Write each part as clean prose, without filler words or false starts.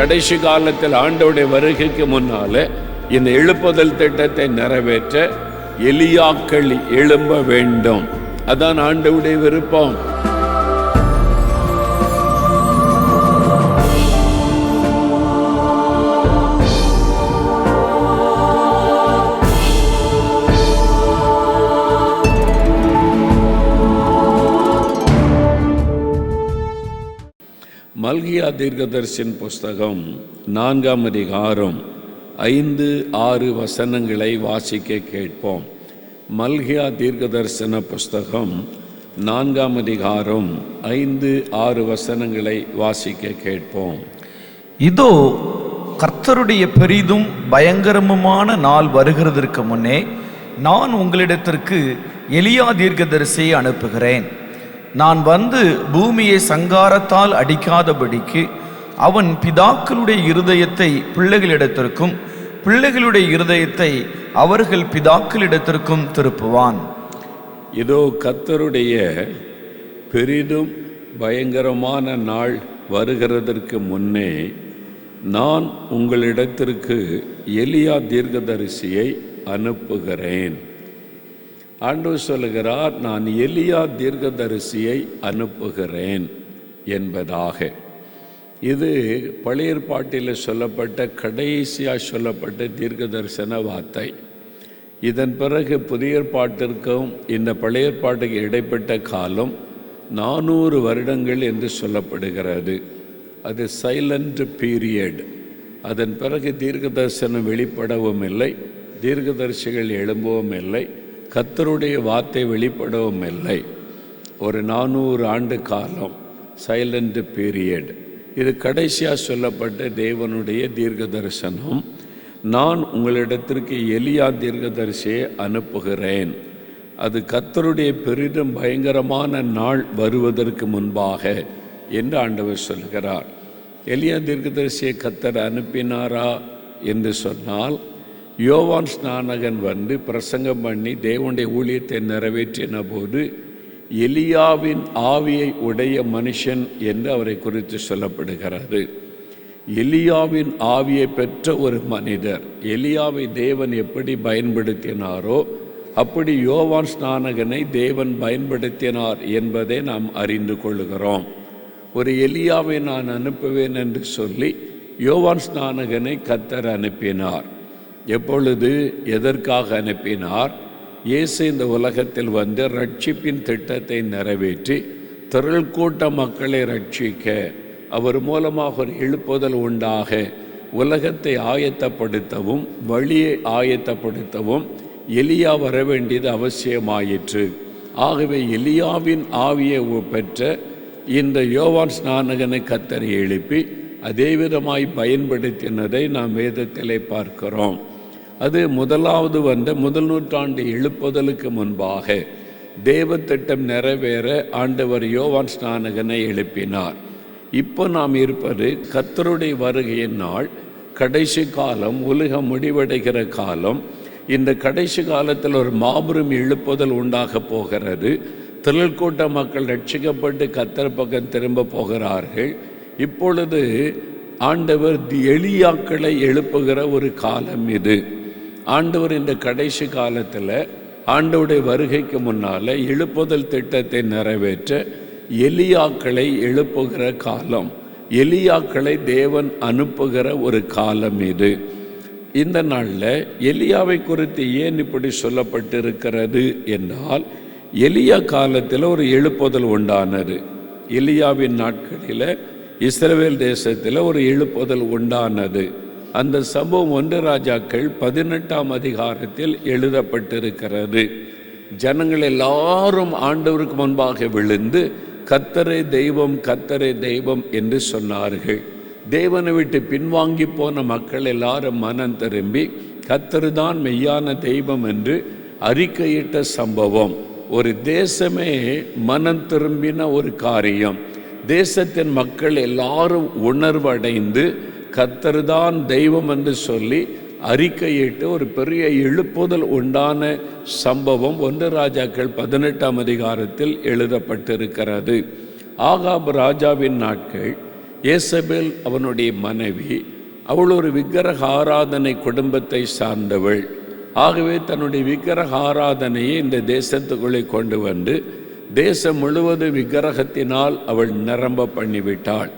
கடைசி காலத்தில் ஆண்டவருடைய வருகைக்கு முன்னால இந்த எழுப்புதல் திட்டத்தை நிறைவேற்ற எலியாக்கள் எழும்ப வேண்டும். அதான் ஆண்டவருடைய விருப்பம். மல்கியா தீர்க்கதரிசியின் புஸ்தகம் 4ஆம் அதிகாரம் 5-6 வசனங்களை வாசிக்க கேட்போம். மல்கியா தீர்க்கதரிசன புஸ்தகம் 4ஆம் அதிகாரம் 5-6 வசனங்களை வாசிக்க கேட்போம். இதோ கர்த்தருடைய பெரிதும் பயங்கரமுமான நாள் வருகிறதற்கு முன்னே நான் உங்களிடத்திற்கு எலியா தீர்க்கதரிசியை அனுப்புகிறேன். நான் வந்து பூமியை சங்காரத்தால் அடிக்காதபடிக்கு அவன் பிதாக்களுடைய இருதயத்தை பிள்ளைகளிடத்திற்கும் பிள்ளைகளுடைய இருதயத்தை அவர்கள் பிதாக்களிடத்திற்கும் திருப்புவான். இதோ கர்த்தருடைய பெரிதும் பயங்கரமான நாள் வருகிறதற்கு முன்னே நான் உங்களிடத்திற்கு எலியா தீர்க்கதரிசியை அனுப்புகிறேன். ஆண்டவர் சொல்லுகிறார், நான் எலியா தீர்க்கதரிசியை அனுப்புகிறேன் என்பதாக. இது பழைய ஏற்பாட்டில் சொல்லப்பட்ட கடைசியாக சொல்லப்பட்ட தீர்க்க தரிசன வார்த்தை. இதன் பிறகு புதிய ஏற்பாட்டிற்கும் இந்த பழைய ஏற்பாட்டுக்கு இடைப்பட்ட காலம் 400 வருடங்கள் என்று சொல்லப்படுகிறது. அது சைலண்ட் பீரியட். அதன் பிறகு தீர்க்க தரிசனம் வெளிப்படவும் இல்லை, தீர்க்கதரிசிகள் எழும்பவும் இல்லை, கர்த்தருடைய வார்த்தை வெளிப்படவும் இல்லை. ஒரு 400 ஆண்டு காலம் சைலண்ட் பீரியட். இது கடைசியாக சொல்லப்பட்ட தேவனுடைய தீர்க்க தரிசனம். நான் உங்களிடத்திற்கு எலியா தீர்க்கதரிசியை அனுப்புகிறேன். அது கர்த்தருடைய பெரிதும் பயங்கரமான நாள் வருவதற்கு முன்பாக என்று ஆண்டவர் சொல்கிறார். எலியா தீர்க்கதரிசியை கர்த்தர் அனுப்பினாரா என்று சொன்னால், யோவான் ஸ்நானகன் வந்து பிரசங்கம் பண்ணி தேவனுடைய ஊழியத்தை நிறைவேற்றின போது எலியாவின் ஆவியை உடைய மனுஷன் என்று அவரை குறித்து சொல்லப்படுகிறது. எலியாவின் ஆவியை பெற்ற ஒரு மனிதர். எலியாவை தேவன் எப்படி பயன்படுத்தினாரோ அப்படி யோவான் ஸ்நானகனை தேவன் பயன்படுத்தினார் என்பதை நாம் அறிந்து கொள்கிறோம். ஒரு எலியாவை நான் அனுப்புவேன் என்று சொல்லி யோவான் ஸ்நானகனை கர்த்தர் அனுப்பினார். எப்பொழுது, எதற்காக அனுப்பினார்? இயேசு இந்த உலகத்தில் வந்து ரட்சிப்பின் திட்டத்தை நிறைவேற்றி திரள் கூட்ட மக்களை ரட்சிக்க அவர் மூலமாக ஒரு எழுப்புதல் உண்டாக உலகத்தை ஆயத்தப்படுத்தவும் வழியை ஆயத்தப்படுத்தவும் எலியா வர வேண்டியது அவசியமாயிற்று. ஆகவே எலியாவின் ஆவியை பெற்ற இந்த யோவான் ஸ்நானகனை கர்த்தர் எழுப்பி அதே விதமாய் பயன்படுத்தினதை நாம் வேதத்திலே பார்க்கிறோம். அது முதலாவது வந்த முதல் நூற்றாண்டு எழுப்புதலுக்கு முன்பாக தேவ திட்டம் நிறைவேற ஆண்டவர் யோவான் ஸ்நானகனை எழுப்பினார். இப்போ நாம் இருப்பது கர்த்தருடைய வருகையின் நாள், கடைசி காலம், உலகம் முடிவடைகிற காலம். இந்த கடைசி காலத்தில் ஒரு மாபெரும் எழுப்புதல் உண்டாக போகிறது. திரள் கூட்ட மக்கள் ரட்சிக்கப்பட்டு கர்த்தர் பக்கம் திரும்ப போகிறார்கள். இப்பொழுது ஆண்டவர் எலியாக்களை எழுப்புகிற ஒரு காலம் இது. ஆண்டவர் இந்த கடைசி காலத்தில் ஆண்டவருடைய வருகைக்கு முன்னால் எழுப்புதல் திட்டத்தை நிறைவேற்ற எலியாக்களை எழுப்புகிற காலம். எலியாக்களை தேவன் அனுப்புகிற ஒரு காலம் இது. இந்த நாளில் எலியாவை குறித்து ஏன் இப்படி சொல்லப்பட்டிருக்கிறது என்றால், எலியா காலத்தில் ஒரு எழுப்புதல் உண்டானது. எலியாவின் நாட்களில் இஸ்ரவேல் தேசத்தில் ஒரு எழுப்புதல் உண்டானது. அந்த சம்பவம் 1 ராஜாக்கள் 18ஆம் அதிகாரத்தில் எழுதப்பட்டிருக்கிறது. ஜனங்கள் எல்லாரும் ஆண்டவருக்கு முன்பாக விழுந்து கர்த்தரே தெய்வம், கர்த்தரே தெய்வம் என்று சொன்னார்கள். தேவனை விட்டு பின்வாங்கி போன மக்கள் எல்லாரும் மனம் திரும்பி கர்த்தர் தான் மெய்யான தெய்வம் என்று அறிக்கையிட்ட சம்பவம். ஒரு தேசமே மனம் திரும்பின ஒரு காரியம். தேசத்தின் மக்கள் எல்லாரும் உணர்வடைந்து கர்த்தர் தான் தெய்வம் என்று சொல்லி அறிக்கையிட்டு ஒரு பெரிய எழுப்புதல் உண்டான சம்பவம் 1 ராஜாக்கள் 18ஆம் அதிகாரத்தில் எழுதப்பட்டிருக்கிறது. ஆகாப் ராஜாவின் நாட்கள் ஏசபேல் அவனுடைய மனைவி, அவள் ஒரு விக்கிரக ஆராதனை குடும்பத்தை சார்ந்தவள். ஆகவே தன்னுடைய விக்கிரக ஆராதனையை இந்த தேசத்துக்குள்ளே கொண்டு வந்து தேசம் முழுவதும் விக்கிரகத்தினால் அவள் நிரம்ப பண்ணிவிட்டாள்.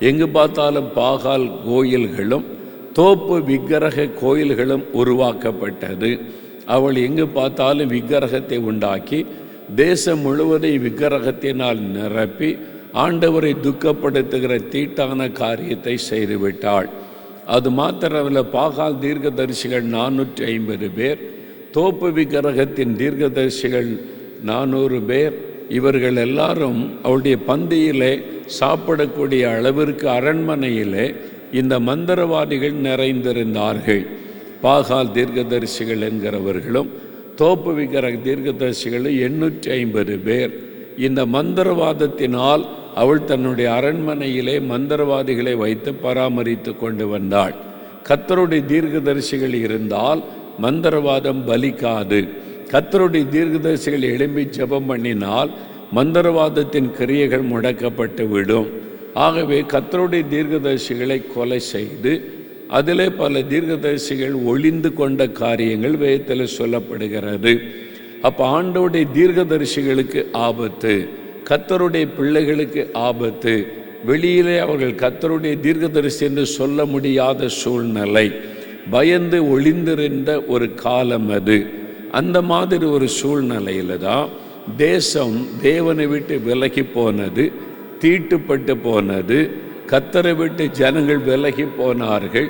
எங்கு பார்த்தாலும் பாகால் கோயில்களும் தோப்பு விக்கிரக கோயில்களும் உருவாக்கப்பட்டது. அவள் எங்கு பார்த்தாலும் விக்கிரகத்தை உண்டாக்கி தேசம் முழுவதும் விக்கிரகத்தினால் நிரப்பி ஆண்டவரை துக்கப்படுத்துகிற தீட்டான காரியத்தை செய்துவிட்டாள். அது மாத்திரமல்ல, பாகால் தீர்க்கதரிசிகள் 450 பேர், தோப்பு விக்கிரகத்தின் தீர்க்கதரிசிகள் 400 பேர். இவர்கள் எல்லாரும் அவளுடைய பந்தியிலே சாப்பிடக்கூடிய அளவிற்கு அரண்மனையிலே இந்த மந்திரவாதிகள் நிறைந்திருந்தார்கள். பாகால் தீர்க்கதரிசிகள் என்கிறவர்களும் தோப்பு விக்கிரக தீர்க்கதரிசிகளும் 850 பேர். இந்த மந்திரவாதத்தினால் அவள் தன்னுடைய அரண்மனையிலே மந்திரவாதிகளை வைத்து பராமரித்து கொண்டு வந்தாள். கர்த்தருடைய தீர்க்கதரிசிகள் இருந்தால் மந்திரவாதம் பலிக்காது. கர்த்தருடைய தீர்க்கதரிசிகள் எழும்பி ஜெபம் பண்ணினால் மந்திரவாதத்தின் கிரியைகள் முடக்கப்பட்டு விடும். ஆகவே கர்த்தருடைய தீர்க்கதரிசிகளை கொலை செய்து அதிலே பல தீர்க்கதரிசிகள் ஒளிந்து கொண்ட காரியங்கள் வேதத்தில் சொல்லப்படுகிறது. அப்போ ஆண்டவருடைய தீர்க்கதரிசிகளுக்கு ஆபத்து, கர்த்தருடைய பிள்ளைகளுக்கு ஆபத்து. வெளியிலே அவர்கள் கர்த்தருடைய தீர்க்கதரிசி என்று சொல்ல முடியாத சூழ்நிலை, பயந்து ஒளிந்திருந்த ஒரு காலம் அது. அந்த மாதிரி ஒரு சூழ்நிலையில் தான் தேசம் தேவனை விட்டு விலகி போனது, தீட்டுப்பட்டு போனது, கர்த்தரை விட்டு ஜனங்கள் விலகி போனார்கள்.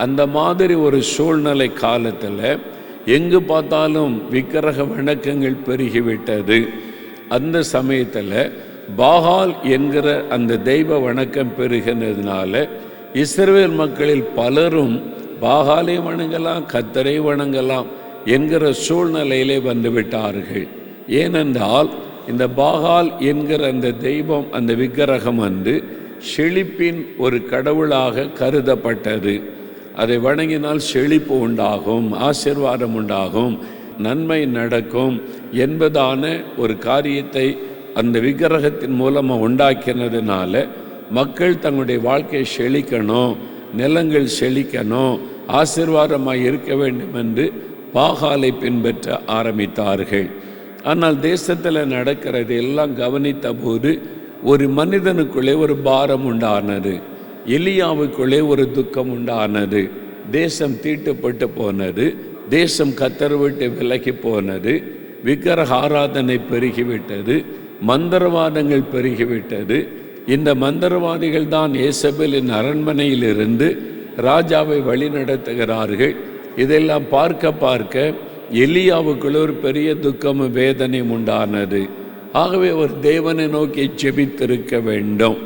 அந்த மாதிரி ஒரு சூழ்நிலை காலத்தில் எங்கு பார்த்தாலும் விக்கிரக வணக்கங்கள் பெருகிவிட்டது. அந்த சமயத்தில் பாகால் என்கிற அந்த தெய்வ வணக்கம் பெருகினதுனால இஸ்ரவேல் மக்களில் பலரும் பாகாலை வணங்கலாம், கர்த்தரை வணங்கலாம் என்கிற சூழ்நிலையிலே வந்துவிட்டார்கள். ஏனென்றால் இந்த பாகால் என்கிற அந்த தெய்வம், அந்த விக்கிரகம் வந்து செழிப்பின் ஒரு கடவுளாக கருதப்பட்டது. அதை வணங்கினால் செழிப்பு உண்டாகும், ஆசீர்வாதம் உண்டாகும், நன்மை நடக்கும் என்பதான ஒரு காரியத்தை அந்த விக்கிரகத்தின் மூலமாக உண்டாக்கினதுனால மக்கள் தங்களுடைய வாழ்க்கையை செழிக்கணும், நிலங்கள் செழிக்கணும், ஆசீர்வாதமாக இருக்க வேண்டும் என்று பாகாலை பின்பற்ற ஆரம்பித்தார்கள். ஆனால் தேசத்தில் நடக்கிறது எல்லாம் கவனித்த போது ஒரு மனிதனுக்குள்ளே ஒரு பாரம் உண்டானது, எலியாவுக்குள்ளே ஒரு துக்கம் உண்டானது. தேசம் தீட்டுப்பட்டு போனது, தேசம் கர்த்தரை விட்டு விலகி போனது, விக்கிரக ஆராதனை பெருகிவிட்டது, மந்திரவாதங்கள் பெருகிவிட்டது. இந்த மந்திரவாதிகள் தான் ஏசபேலின் அரண்மனையிலிருந்து ராஜாவை வழி நடத்துகிறார்கள். இதெல்லாம் பார்க்க பார்க்க எலியாவுக்குள்ள ஒரு பெரிய துக்கமும் வேதனையும் உண்டானது. ஆகவே அவர் தேவனை நோக்கி ஜெபித்திருக்க வேண்டும்.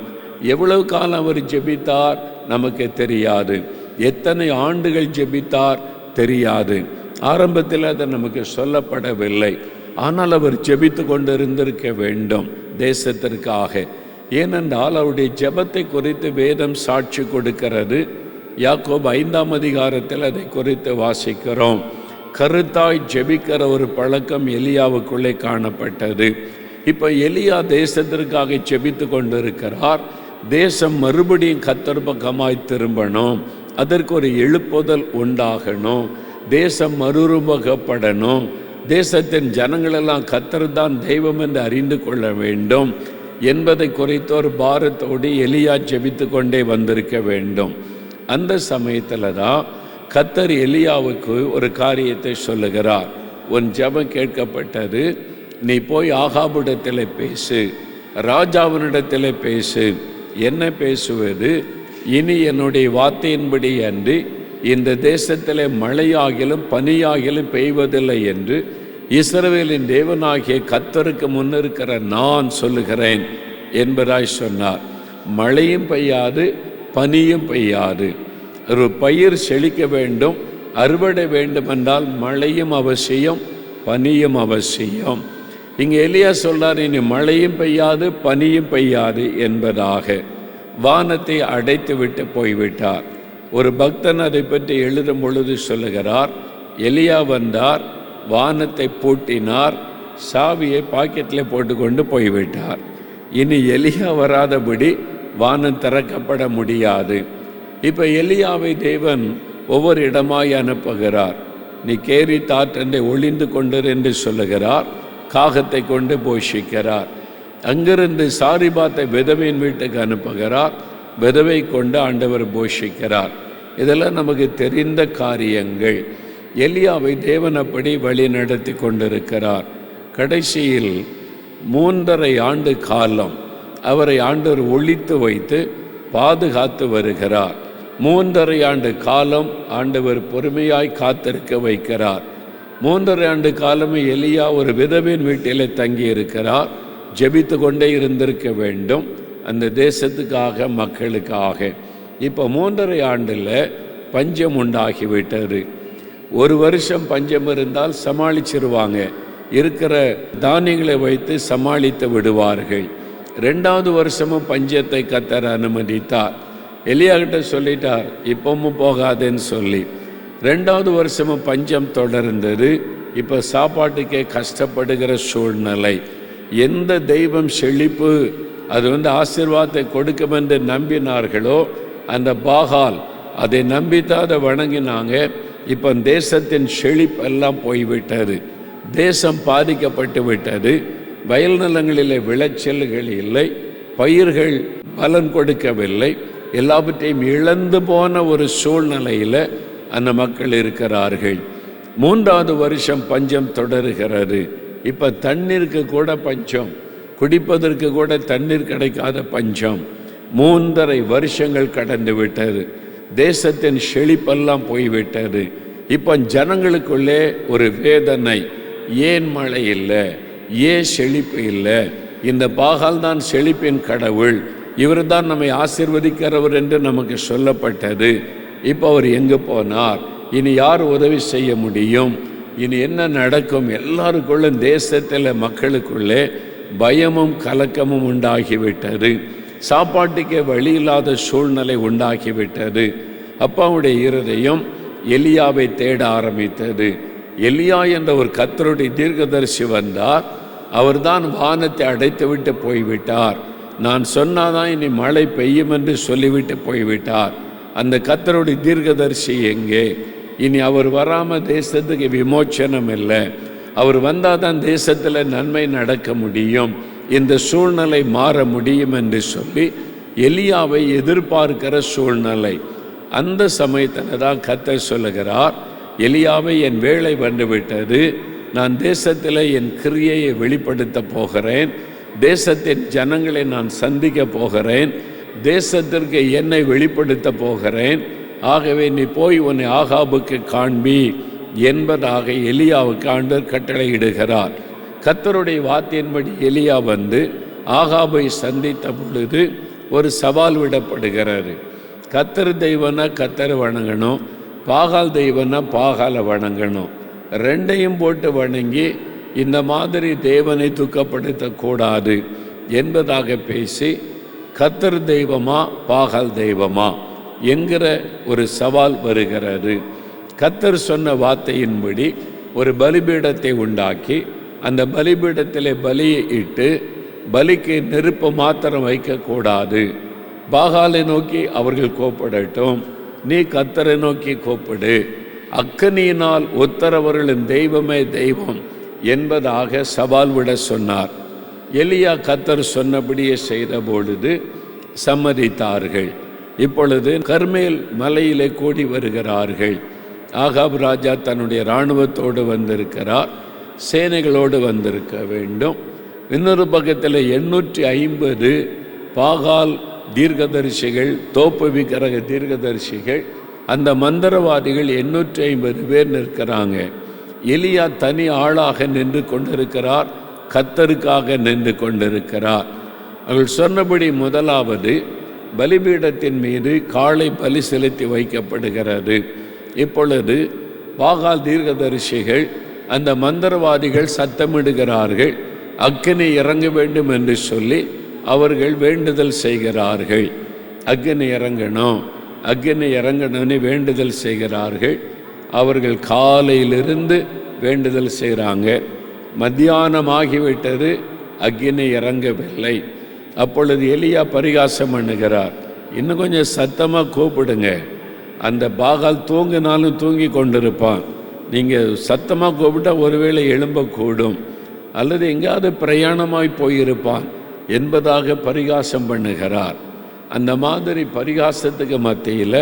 எவ்வளவு காலம் அவர் ஜெபித்தார் நமக்கு தெரியாது, எத்தனை ஆண்டுகள் ஜெபித்தார் தெரியாது. ஆரம்பத்தில் அது நமக்கு சொல்லப்படவில்லை. ஆனால் அவர் ஜெபித்து கொண்டிருந்திருக்க வேண்டும் தேசத்திற்காக. ஏனென்றால் அவருடைய ஜெபத்தை குறித்து வேதம் சாட்சி கொடுக்கிறது. யாக்கோபு 5ஆம் அதிகாரத்தில் அதை குறித்து வாசிக்கிறோம். கருத்தாய் ஜெபிக்கிற ஒரு பழக்கம் எலியாவுக்குள்ளே காணப்பட்டது. இப்போ எலியா தேசத்திற்காக ஜெபித்து கொண்டிருக்கிறார். தேசம் மறுபடியும் கர்த்தர் பக்கமாய் திரும்பணும், அதற்கு ஒரு எழுப்புதல் உண்டாகணும், தேசம் மறுரூபகப்படணும், தேசத்தின் ஜனங்களெல்லாம் கர்த்தர் தான் தெய்வம் என்று அறிந்து கொள்ள வேண்டும் என்பதை குறித்த ஒரு பாரத்தோடு எலியா ஜெபித்து கொண்டே வந்திருக்க வேண்டும். அந்த சமயத்தில் தான் கர்த்தர் எலியாவுக்கு ஒரு காரியத்தை சொல்லுகிறார். உன் ஜெபம் கேட்கப்பட்டது, நீ போய் ஆகாபிடத்தில் பேசு, ராஜாவினிடத்தில் பேசு. என்ன பேசுவது? இனி என்னுடைய வார்த்தையின்படி அன்றி இந்த தேசத்தில் மழையாகிலும் பனியாகிலும் பெய்வதில்லை என்று இஸ்ரவேலின் தேவனாகிய கர்த்தருக்கு முன்னிருக்கிற நான் சொல்லுகிறேன் என்பதாய் சொன்னார். மழையும் பெய்யாது, பனியும் பெய்யாது. ஒரு பயிர் செழிக்க வேண்டும், அறுவடை வேண்டுமென்றால் மழையும் அவசியம், பனியும் அவசியம். இங்கே எலியா சொல்றார், இனி மழையும் பெய்யாது, பனியும் பெய்யாது என்பதாக. வானத்தை அடைத்து விட்டு போய்விட்டார். ஒரு பக்தன் அதை பற்றி எழுதும் பொழுது சொல்லுகிறார், எலியா வந்தார், வானத்தை பூட்டினார், சாவியை பாக்கெட்டில் போட்டுக்கொண்டு போய்விட்டார். இனி எலியா வராதபடி வானம் திறக்கப்பட முடியாது. இப்போ எலியாவை தேவன் ஒவ்வொரு இடமாய் அனுப்புகிறார். நீ கேரி தாற்றண்டை ஒளிந்து கொண்டிரு என்று சொல்லுகிறார். காகத்தை கொண்டு போஷிக்கிறார். அங்கிருந்து சாரிபாத்தை விதவையின் வீட்டுக்கு அனுப்புகிறார். விதவை கொண்டு ஆண்டவர் போஷிக்கிறார். இதெல்லாம் நமக்கு தெரிந்த காரியங்கள். எலியாவை தேவன் அப்படி வழி நடத்தி கொண்டிருக்கிறார். கடைசியில் 3.5 ஆண்டு காலம் அவரை ஆண்டவர் ஒளித்து வைத்து பாதுகாத்து வருகிறார். 3.5 ஆண்டு காலம் ஆண்டவர் பொறுமையாய் காத்திருக்க வைக்கிறார். 3.5 ஆண்டு காலமே எலியா ஒரு விதவின் வீட்டில் தங்கி இருக்கிறார். ஜெபித்து கொண்டே இருந்திருக்க வேண்டும் அந்த தேசத்துக்காக, மக்களுக்காக. இப்போ 3.5 ஆண்டில் பஞ்சம் உண்டாகிவிட்டது. 1 வருஷம் பஞ்சம் இருந்தால் சமாளிச்சிருவாங்க, இருக்கிற தானியங்களை வைத்து சமாளித்து விடுவார்கள். 2வது வருஷமும் பஞ்சத்தை கர்த்தர் அனுமதித்தார். எலியா கிட்ட சொல்லிட்டார், இப்பவும் போகாதேன்னு சொல்லி. 2வது வருஷமும் பஞ்சம் தொடர்ந்தது. இப்போ சாப்பாட்டுக்கே கஷ்டப்படுகிற சூழ்நிலை. எந்த தெய்வம் செழிப்பு அது ஆசீர்வாதத்தை கொடுக்கும் என்று நம்பினார்களோ அந்த பாகால் அதை நம்பித்தான் அதை வணங்கினாங்க. இப்போ தேசத்தின் செழிப்பெல்லாம் போய்விட்டது. தேசம் பாதிக்கப்பட்டு விட்டது. வயல் நிலங்களிலே விளைச்சல்கள் இல்லை, பயிர்கள் பலன் கொடுக்கவில்லை. எல்லாவற்றையும் இழந்து போன ஒரு சூழ்நிலையில் அந்த மக்கள் இருக்கிறார்கள். 3வது வருஷம் பஞ்சம் தொடருகிறது. இப்போ தண்ணீருக்கு கூட பஞ்சம், குடிப்பதற்கு கூட தண்ணீர் கிடைக்காத பஞ்சம். 3.5 வருஷங்கள் கடந்து விட்டது. தேசத்தின் செழிப்பெல்லாம் போய்விட்டது. இப்போ ஜனங்களுக்குள்ளே ஒரு வேதனை. ஏன் மழை இல்லை, ஏன் செழிப்பு இல்லை? இந்த பாகால் தான் செழிப்பின் கடவுள், இவர் தான் நம்மை ஆசீர்வதிக்கிறவர் என்று நமக்கு சொல்லப்பட்டது. இப்போ அவர் எங்கே போனார்? இனி யார் உதவி செய்ய முடியும்? இனி என்ன நடக்கும்? எல்லாருக்குள்ளும் தேசத்தில் மக்களுக்குள்ளே பயமும் கலக்கமும் உண்டாகிவிட்டது. சாப்பாட்டுக்கே வழி இல்லாத சூழ்நிலை உண்டாகிவிட்டது. அப்பாவுடைய இருதயம் எலியாவை தேட ஆரம்பித்தது. எலியா என்ற ஒரு கர்த்தருடைய தீர்க்கதரிசி வந்தார். அவர்தான் வானத்தை அடைத்து விட்டு போய்விட்டார். நான் சொன்னாதான் இனி மழை பெய்யும் என்று சொல்லிவிட்டு போய்விட்டார். அந்த கர்த்தருடைய தீர்க்கதரிசி எங்கே? இனி அவர் வராமல் தேசத்துக்கு விமோச்சனம் இல்லை. அவர் வந்தால் தான் தேசத்தில் நன்மை நடக்க முடியும், இந்த சூழ்நிலை மாற முடியும் என்று சொல்லி எலியாவை எதிர்பார்க்கிற சூழ்நிலை. அந்த சமயத்தில் தான் கர்த்தர் சொல்லுகிறார், எலியாவை என் வேளை வந்துவிட்டது. நான் தேசத்தில் என் கிரியையை வெளிப்படுத்த போகிறேன். தேசத்தின் ஜனங்களை நான் சந்திக்க போகிறேன். தேசத்திற்கு என்னை வெளிப்படுத்த போகிறேன். ஆகவே நீ போய் உன்னை ஆகாபுக்கு காண்பி என்பதாக எலியாவுக்கு ஆண்டவர் கட்டளையிடுகிறார். கர்த்தருடைய வார்த்தையின்படி எலியா வந்து ஆகாபை சந்தித்த பொழுது ஒரு சவால் விடப்படுகிறாரு. கர்த்தர் தெய்வனா கர்த்தரை வணங்கணும், பாகால் தெய்வனா பாகாலை வணங்கணும். 2ஐயும் போட்டு வணங்கி இந்த மாதிரி தேவனை துக்கப்படுத்தக்கூடாது என்பதாக பேசி கர்த்தர் தெய்வமா பாகால் தெய்வமா என்கிற ஒரு சவால் வருகிறது. கர்த்தர் சொன்ன வார்த்தையின்படி ஒரு பலிபீடத்தை உண்டாக்கி அந்த பலிபீடத்திலே பலியை இட்டு பலிக்கு நெருப்பு மாத்திரம் வைக்கக்கூடாது. பாகாலை நோக்கி அவர்கள் கூப்பிடட்டும், நீ கர்த்தரை நோக்கி கூப்பிடு. அக்கனியினால் உத்தரவர்களின் தெய்வமே தெய்வம் என்பதாக சவால் விட சொன்னார். எலியா கர்த்தர் சொன்னபடியே செய்த பொழுது சம்மதித்தார்கள். இப்பொழுது கர்மேல் மலையிலே கூடி வருகிறார்கள். ஆகாப் ராஜா தன்னுடைய இராணுவத்தோடு வந்திருக்கிறார், சேனைகளோடு வந்திருக்க வேண்டும். இன்னொரு பக்கத்தில் 850 பாகால் தீர்க்கதரிசிகள், தோப்பு விக்கிரக தீர்க்கதரிசிகள், அந்த மந்திரவாதிகள் 850 பேர் நிற்கிறாங்க. எலியா தனி ஆளாக நின்று கொண்டிருக்கிறார், கர்த்தருக்காக நின்று கொண்டிருக்கிறார். அவர்கள் சொன்னபடி முதலாவது பலிபீடத்தின் மீது காளை பலி செலுத்தி வைக்கப்படுகிறது. இப்பொழுது பாகால் தீர்க்கதரிசிகள், அந்த மந்திரவாதிகள் சத்தமிடுகிறார்கள், அக்கினி இறங்க வேண்டும் என்று சொல்லி அவர்கள் வேண்டுதல் செய்கிறார்கள். அக்கினி இறங்கணும், அக்கினி இறங்கணும்னு வேண்டுதல் செய்கிறார்கள். அவர்கள் காலையிலிருந்து வேண்டுதல் செய்கிறாங்க. மத்தியானம் ஆகிவிட்டது, அக்கினி இறங்கவில்லை. அப்பொழுது எலியா பரிகாசம் பண்ணுகிறார், இன்னும் கொஞ்சம் சத்தமாக கூப்பிடுங்க. அந்த பாகால் தூங்கினாலும் தூங்கி கொண்டிருப்பான், நீங்கள் சத்தமாக கூப்பிட்டா ஒருவேளை எழும்பக்கூடும், அல்லது எங்கேயாவது பிரயாணமாய் போயிருப்பான் என்பதாக பரிகாசம் பண்ணுகிறார். அந்த மாதிரி பரிகாசத்துக்கு மத்தியில்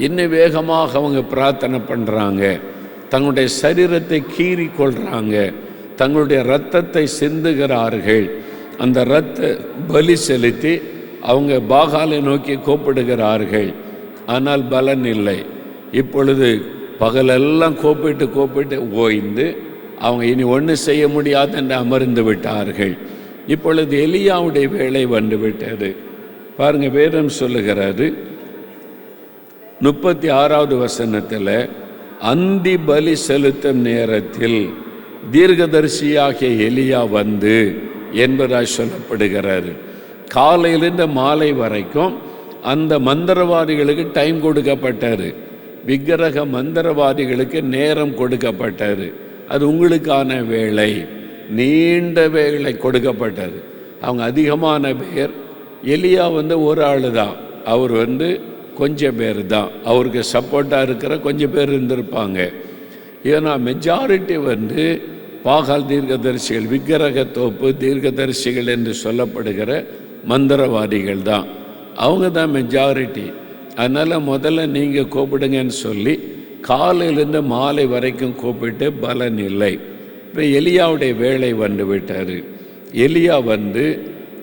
இன்னும் வேகமாக அவங்க பிரார்த்தனை பண்ணுறாங்க. தங்களுடைய சரீரத்தை கீறி கொள்கிறாங்க, தங்களுடைய இரத்தத்தை சிந்துகிறார்கள். அந்த இரத்த பலி செலுத்தி அவங்க பாகாலை நோக்கி கூப்பிடுகிறார்கள். ஆனால் பலன் இல்லை. இப்பொழுது பகலெல்லாம் கூப்பிட்டு ஓய்ந்து அவங்க இனி ஒன்றும் செய்ய முடியாது என்று அமர்ந்து விட்டார்கள். இப்பொழுது எலியாவுடைய வேலை வந்து விட்டது. பாருங்க, வேதம் சொல்லுகிறாரு 36வது வசனத்தில், அந்தி பலி செலுத்தும் நேரத்தில் தீர்க்கதரிசியாகிய எலியா வந்து என்பதாய் சொல்லப்படுகிறாரு. காலையிலிருந்து மாலை வரைக்கும் அந்த மந்திரவாதிகளுக்கு டைம் கொடுக்கப்பட்டாரு, விக்கிரக மந்திரவாதிகளுக்கு நேரம் கொடுக்கப்பட்டாரு. அது உங்களுக்கான வேலை, நீண்ட வேலை கொடுக்கப்பட்டது. அவங்க அதிகமான பேர், எலியா ஒரு ஆள் தான், அவர் கொஞ்சம் பேர் தான், அவருக்கு சப்போர்ட்டாக இருக்கிற கொஞ்சம் பேர் இருந்திருப்பாங்க. ஏன்னா மெஜாரிட்டி பாகால் தீர்க்கதரிசிகள், விக்கிரக தோப்பு தீர்க்கதரிசிகள் என்று சொல்லப்படுகிற மந்திரவாதிகள் தான், அவங்க தான் மெஜாரிட்டி. அதனால் முதல்ல நீங்கள் கூப்பிடுங்கன்னு சொல்லி காலையிலேருந்து மாலை வரைக்கும் கூப்பிட்டு பலன் இல்லை. இப்போ எலியாவுடைய வேலை வந்து விட்டார். எலியா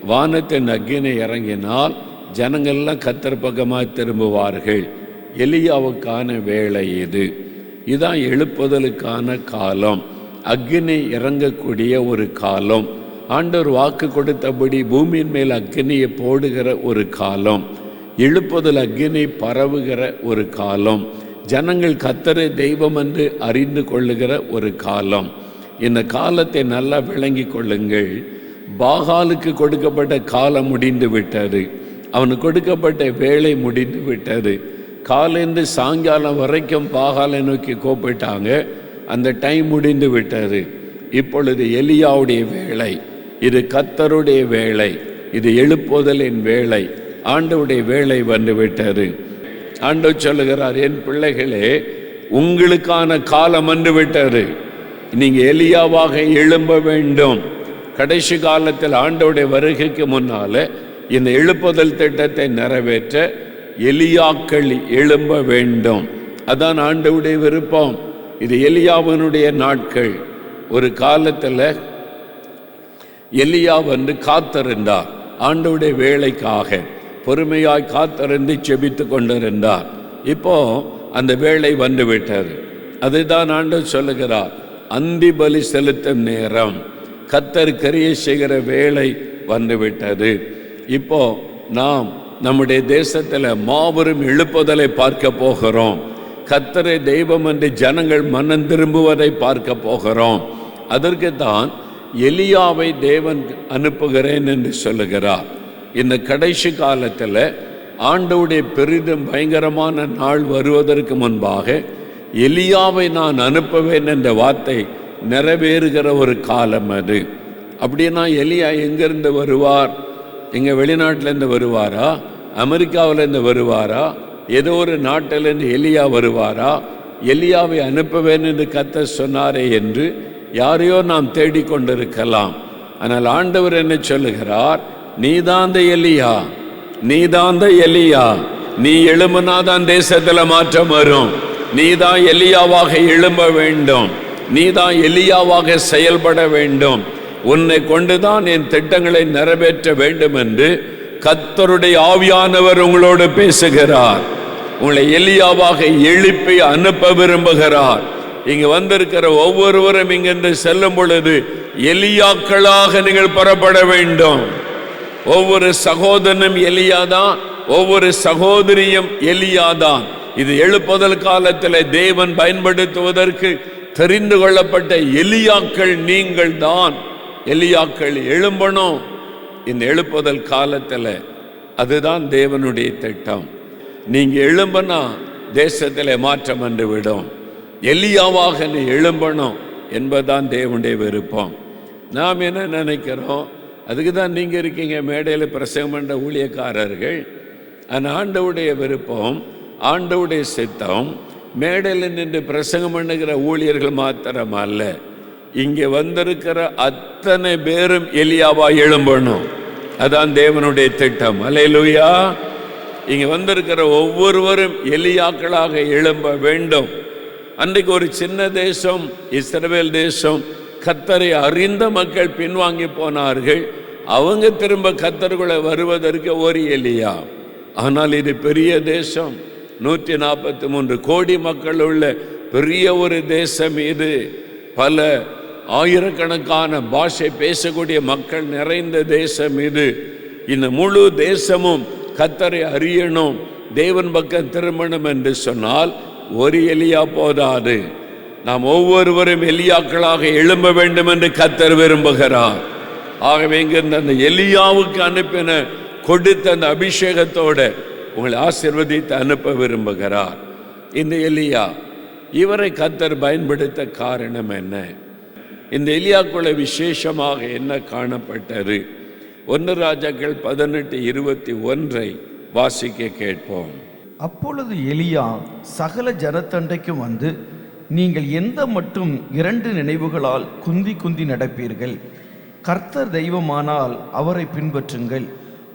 வானத்தின் அக்கினி இறங்கினால் ஜனங்கள்லாம் கர்த்தர் பக்கமாக திரும்புவார்கள். எலியாவுக்கான வேலை இது. இதுதான் எழுப்புதலுக்கான காலம், அக்கினி இறங்கக்கூடிய ஒரு காலம். ஆண்டவர் வாக்கு கொடுத்தபடி பூமியின் மேல் அக்கினியை போடுகிற ஒரு காலம், எழுப்புதல் அக்கினி பரவுகிற ஒரு காலம், ஜனங்கள் கர்த்தரை தெய்வம் என்று அறிந்து கொள்ளுகிற ஒரு காலம். இந்த காலத்தை நல்லா விளங்கி கொள்ளுங்கள். பாகாலுக்கு கொடுக்கப்பட்ட காலம் முடிந்து விட்டது, அவனுக்கு கொடுக்கப்பட்ட வேலை முடிந்து விட்டது. காலையிலிருந்து சாயங்காலம் வரைக்கும் பாகாலை நோக்கி கூப்பிட்டாங்க, அந்த டைம் முடிந்து விட்டது. இப்பொழுது எலியாவுடைய வேலை, இது கர்த்தருடைய வேலை, இது எழுப்புதலின் வேலை, ஆண்டவருடைய வேலை வந்து விட்டது. ஆண்டவர் சொல்லுகிறார், என் பிள்ளைகளே, உங்களுக்கான காலம் வந்து விட்டது. நீங்க எலியாவாக எழும்ப வேண்டும். கடைசி காலத்தில் ஆண்டவருடைய வருகைக்கு முன்னால இந்த எழுப்புதல் திட்டத்தை நிறைவேற்ற எலியாக்கள் எழும்ப வேண்டும். அதான் ஆண்டவருடைய விருப்பம். இது எலியாவினுடைய நாட்கள். ஒரு காலத்தில் எலியா காத்திருந்தார், ஆண்டவருடைய வேலைக்காக பொறுமையாய் காத்திருந்து செபித்து கொண்டிருந்தார். இப்போ அந்த வேலை வந்து விட்டது. அதுதான் ஆண்டவர் சொல்லுகிறார், அந்தி பலி செலுத்தும் நேரம், கர்த்தர் கிரியை செய்கிற வேலை வந்துவிட்டது. இப்போ நாம் நம்முடைய தேசத்தில் மாபெரும் எழுப்புதலை பார்க்க போகிறோம். கர்த்தரை தெய்வம் என்று ஜனங்கள் மனம் திரும்புவதை பார்க்க போகிறோம். அதற்கு தான் எலியாவை தேவன் அனுப்புகிறேன் என்று சொல்லுகிறார். இந்த கடைசி காலத்தில் ஆண்டவருடைய பெரிதும் பயங்கரமான நாள் வருவதற்கு முன்பாக எலியாவை நான் அனுப்புவேன் என்ற வார்த்தை நிறைவேறுகிற ஒரு காலம் அது. அப்படின்னா எலியா எங்கிருந்து வருவார்? எங்கள் வெளிநாட்டிலேருந்து வருவாரா? அமெரிக்காவிலேருந்து வருவாரா? ஏதோ ஒரு நாட்டிலேருந்து எலியா வருவாரா? எலியாவை அனுப்புவேன் என்று கர்த்தர் சொன்னாரே என்று யாரையோ நாம் தேடிக்கொண்டிருக்கலாம். ஆனால் ஆண்டவர் என்ன சொல்லுகிறார்? நீதாந்த எலியா, நீதாந்த எலியா. நீ எழும்பினாதான் தேசத்தில் மாற்றம் வரும். நீதான் எலியாவாக எழும்ப வேண்டும், நீதான் எலியாவாக செயல்பட வேண்டும். உன்னை கொண்டுதான் என் திட்டங்களை நிறைவேற்ற வேண்டும் என்று கர்த்தருடைய ஆவியானவர் உங்களோடு பேசுகிறார். உங்களை எலியாவாக எழுப்பி அனுப்ப விரும்புகிறார். இங்கு வந்திருக்கிற ஒவ்வொருவரும் இங்கிருந்து செல்லும் பொழுது எலியாக்களாக நீங்கள் புறப்பட வேண்டும். ஒவ்வொரு சகோதரனும் எலியாதான், ஒவ்வொரு சகோதரியும் எலியாதான். இது எழுப்புதல் காலத்தில் தேவன் பயன்படுத்துவதற்கு தெரிந்து கொள்ளப்பட்ட எலியாக்கள் நீங்கள் தான். எலியாக்கள் எழும்பணும் இந்த எழுப்புதல் காலத்தில். அதுதான் தேவனுடைய திட்டம். நீங்க எழும்பனா தேசத்தில் மாற்றம் வந்து விடும். எலியாவாக நீ எழும்பணும் என்பதுதான் தேவனுடைய விருப்பம். நாம் என்ன நினைக்கிறோம்? அதுக்கு தான் நீங்கள் இருக்கீங்க மேடையில் பிரசங்கம் பண்ணுற ஊழியக்காரர்கள். அந்த ஆண்டவுடைய விருப்பம், ஆண்டவுடைய சித்தம் மேடையில் நின்று பிரசங்கம் பண்ணுகிற ஊழியர்கள் மாத்திரம் அல்ல, இங்கே வந்திருக்கிற அத்தனை பேரும் எலியாவா எழும்பணும். அதான் தேவனுடைய திட்டம். அல்லேலூயா. இங்கே வந்திருக்கிற ஒவ்வொருவரும் எலியாக்களாக எழும்ப வேண்டும். அன்றைக்கு ஒரு சின்ன தேசம் இஸ்ரவேல் தேசம், கர்த்தரை அறிந்த மக்கள் பின்வாங்கி போனார்கள். அவங்க திரும்ப கர்த்தருக்குள்ள வருவதற்கு ஒரு எலியா. ஆனால் இது பெரிய தேசம், 143 கோடி மக்கள் உள்ள பெரிய ஒரு தேசம் இது. பல ஆயிரக்கணக்கான பாஷை பேசக்கூடிய மக்கள் நிறைந்த தேசம் இது. இந்த முழு தேசமும் கர்த்தரை அறியணும், தேவன் பக்கம் திரும்பணும் என்று சொன்னால் ஒரு எலியா போதாது. நாம் ஒவ்வொருவரும் எலியாக்களாக எழும்ப வேண்டும் என்று கர்த்தர் விரும்புகிறார். ஆகவே இங்கிருந்து அந்த எலியாவுக்கு அனுப்பின கொடுத்த அந்த அபிஷேகத்தோட உங்களை ஆசீர்வதித்து அனுப்ப விரும்புகிறார். இந்த எலியா, இவரை கர்த்தர் பயன்படுத்த காரணம் என்ன? இந்த எலியாக்குள்ள விசேஷமாக என்ன காணப்பட்டது? 1 ராஜாக்கள் 18:21 வாசிக்க கேட்போம். அப்பொழுது எலியா சகல ஜனத்தண்டைக்கும் வந்து, நீங்கள் எந்த மட்டும் 2 நினைவுகளால் குந்தி குந்தி நடப்பீர்கள்? கர்த்தர் தெய்வமானால் அவரை பின்பற்றுங்கள்,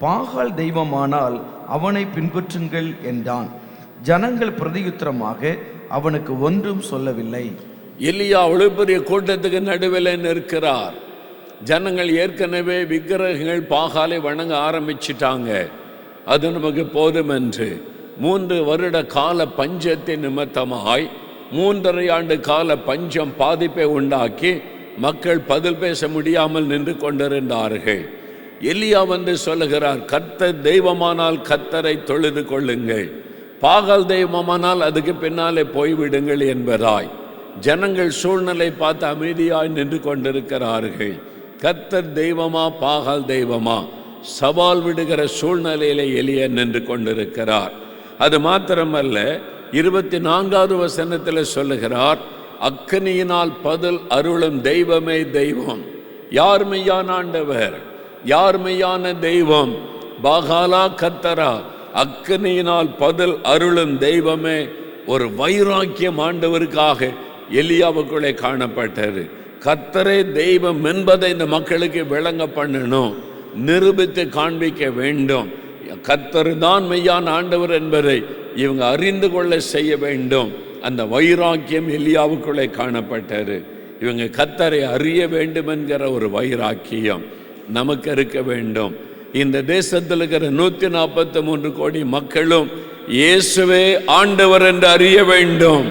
பாகால் தெய்வமானால் அவனை பின்பற்றுங்கள் என்றான். ஜனங்கள் பிரதியுத்தரமாக அவனுக்கு ஒன்றும் சொல்லவில்லை. எலியா அவ்வளவு பெரிய கூட்டத்துக்கு நடுவில் நிற்கிறார். ஜனங்கள் ஏற்கனவே விக்கிரகங்கள் பாகாலை வணங்க ஆரம்பிச்சிட்டாங்க. அது நமக்கு போதும் என்று 3 வருட கால பஞ்சத்தின் நிமித்தமாய் 3.5 ஆண்டு கால பஞ்சம் பாதிப்பை உண்டாக்கி மக்கள் பதில் பேச முடியாமல் நின்று கொண்டிருந்தார்கள். எலியா வந்து சொல்லுகிறார், கர்த்தர் தெய்வமானால் கர்த்தரை தொழுது கொள்ளுங்கள், பாகால் தெய்வமானால் அதுக்கு பின்னாலே போய்விடுங்கள் என்பதாய் ஜனங்கள் சூழ்நிலை பார்த்து அமைதியாய் நின்று கொண்டிருக்கிறார்கள். கர்த்தர் தெய்வமா பாகால் தெய்வமா சவால் விடுகிற சூழ்நிலையிலே எலியா நின்று கொண்டிருக்கிறார். அது மாத்திரமல்ல, 24வது வசனத்தில் சொல்லுகிறார், அக்கினியினால் பதில் அருளும் தெய்வமே தெய்வம். யார் மெய்யான ஆண்டவர்? யார் மெய்யான தெய்வம்? பாகாலா கர்த்தரா? அக்கினியினால் பதில் அருளும் தெய்வமே. ஒரு வைராக்கியம் ஆண்டவருக்காக எலியாவுக்குள்ளே காணப்பட்டது. கர்த்தரே தெய்வம் என்பதை இந்த மக்களுக்கு விளங்க பண்ணணும், நிரூபித்து காண்பிக்க வேண்டும். கர்த்தர் தான் மெய்யான ஆண்டவர் என்பதை இவங்க அறிந்து கொள்ள செய்ய வேண்டும். அந்த வைராக்கியம் எலியாவுக்குள்ளே காணப்பட்டது. இவங்க கர்த்தரை அறிய வேண்டும் என்கிற ஒரு வைராக்கியம் நமக்கு இருக்க வேண்டும். இந்த தேசத்தில் இருக்கிற 143 கோடி மக்களும் இயேசுவே ஆண்டவர் என்று அறிய வேண்டும்.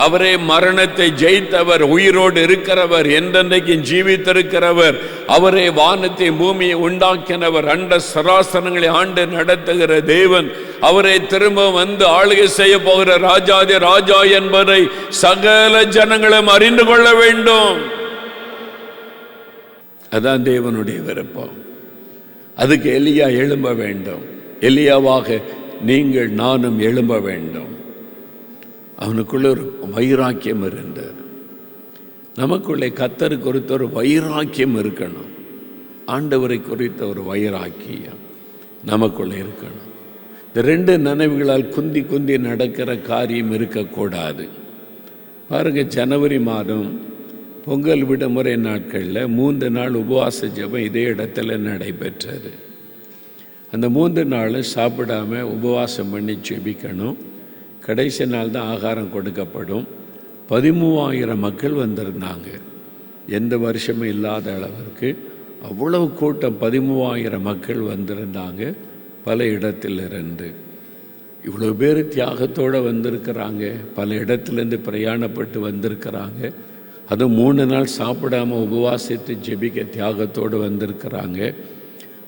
அவரே மரணத்தை ஜெயித்தவர், உயிரோடு இருக்கிறவர், என்றென்றைக்கு ஜீவித்திருக்கிறவர். அவரே வானத்தை பூமியை உண்டாக்கினவர், அண்ட சராசரங்களை ஆண்டு நடத்துகிற தேவன். அவரை திரும்ப வந்து ஆளுகை செய்ய போகிற ராஜாதி ராஜா என்பதை சகல ஜனங்களும் அறிந்து கொள்ள வேண்டும். அதான் தேவனுடைய விருப்பம். அதுக்கு எலியா எழும்ப வேண்டும். எலியாவாக நீங்கள் நானும் எழும்ப வேண்டும். அவனுக்குள்ள ஒரு வைராக்கியம் இருந்தது. நமக்குள்ளே கர்த்தரை குறித்த ஒரு வைராக்கியம் இருக்கணும். ஆண்டவரை குறித்த ஒரு வைராக்கியம் நமக்குள்ளே இருக்கணும். இந்த 2 நினைவுகளால் குந்தி குந்தி நடக்கிற காரியம் இருக்கக்கூடாது. பாருங்க, ஜனவரி மாதம் பொங்கல் விடுமுறை நாட்களில் 3 நாள் உபவாச ஜெபம் இதே இடத்துல நடைபெற்றது. அந்த 3 நாளும் சாப்பிடாம உபவாசம் பண்ணி ஜெபிக்கணும். கடைசி நாள் தான் ஆகாரம் கொடுக்கப்படும். 13,000 மக்கள் வந்திருந்தாங்க. எந்த வருஷமும் இல்லாத அளவிற்கு அவ்வளவு கூட்டம், 13,000 மக்கள் வந்திருந்தாங்க பல இடத்திலிருந்து. இவ்வளோ பேர் தியாகத்தோடு வந்திருக்கிறாங்க. பல இடத்துலேருந்து பிரயாணப்பட்டு வந்திருக்கிறாங்க. அதுவும் 3 நாள் சாப்பிடாமல் உபவாசித்து ஜெபிக்க தியாகத்தோடு வந்திருக்கிறாங்க.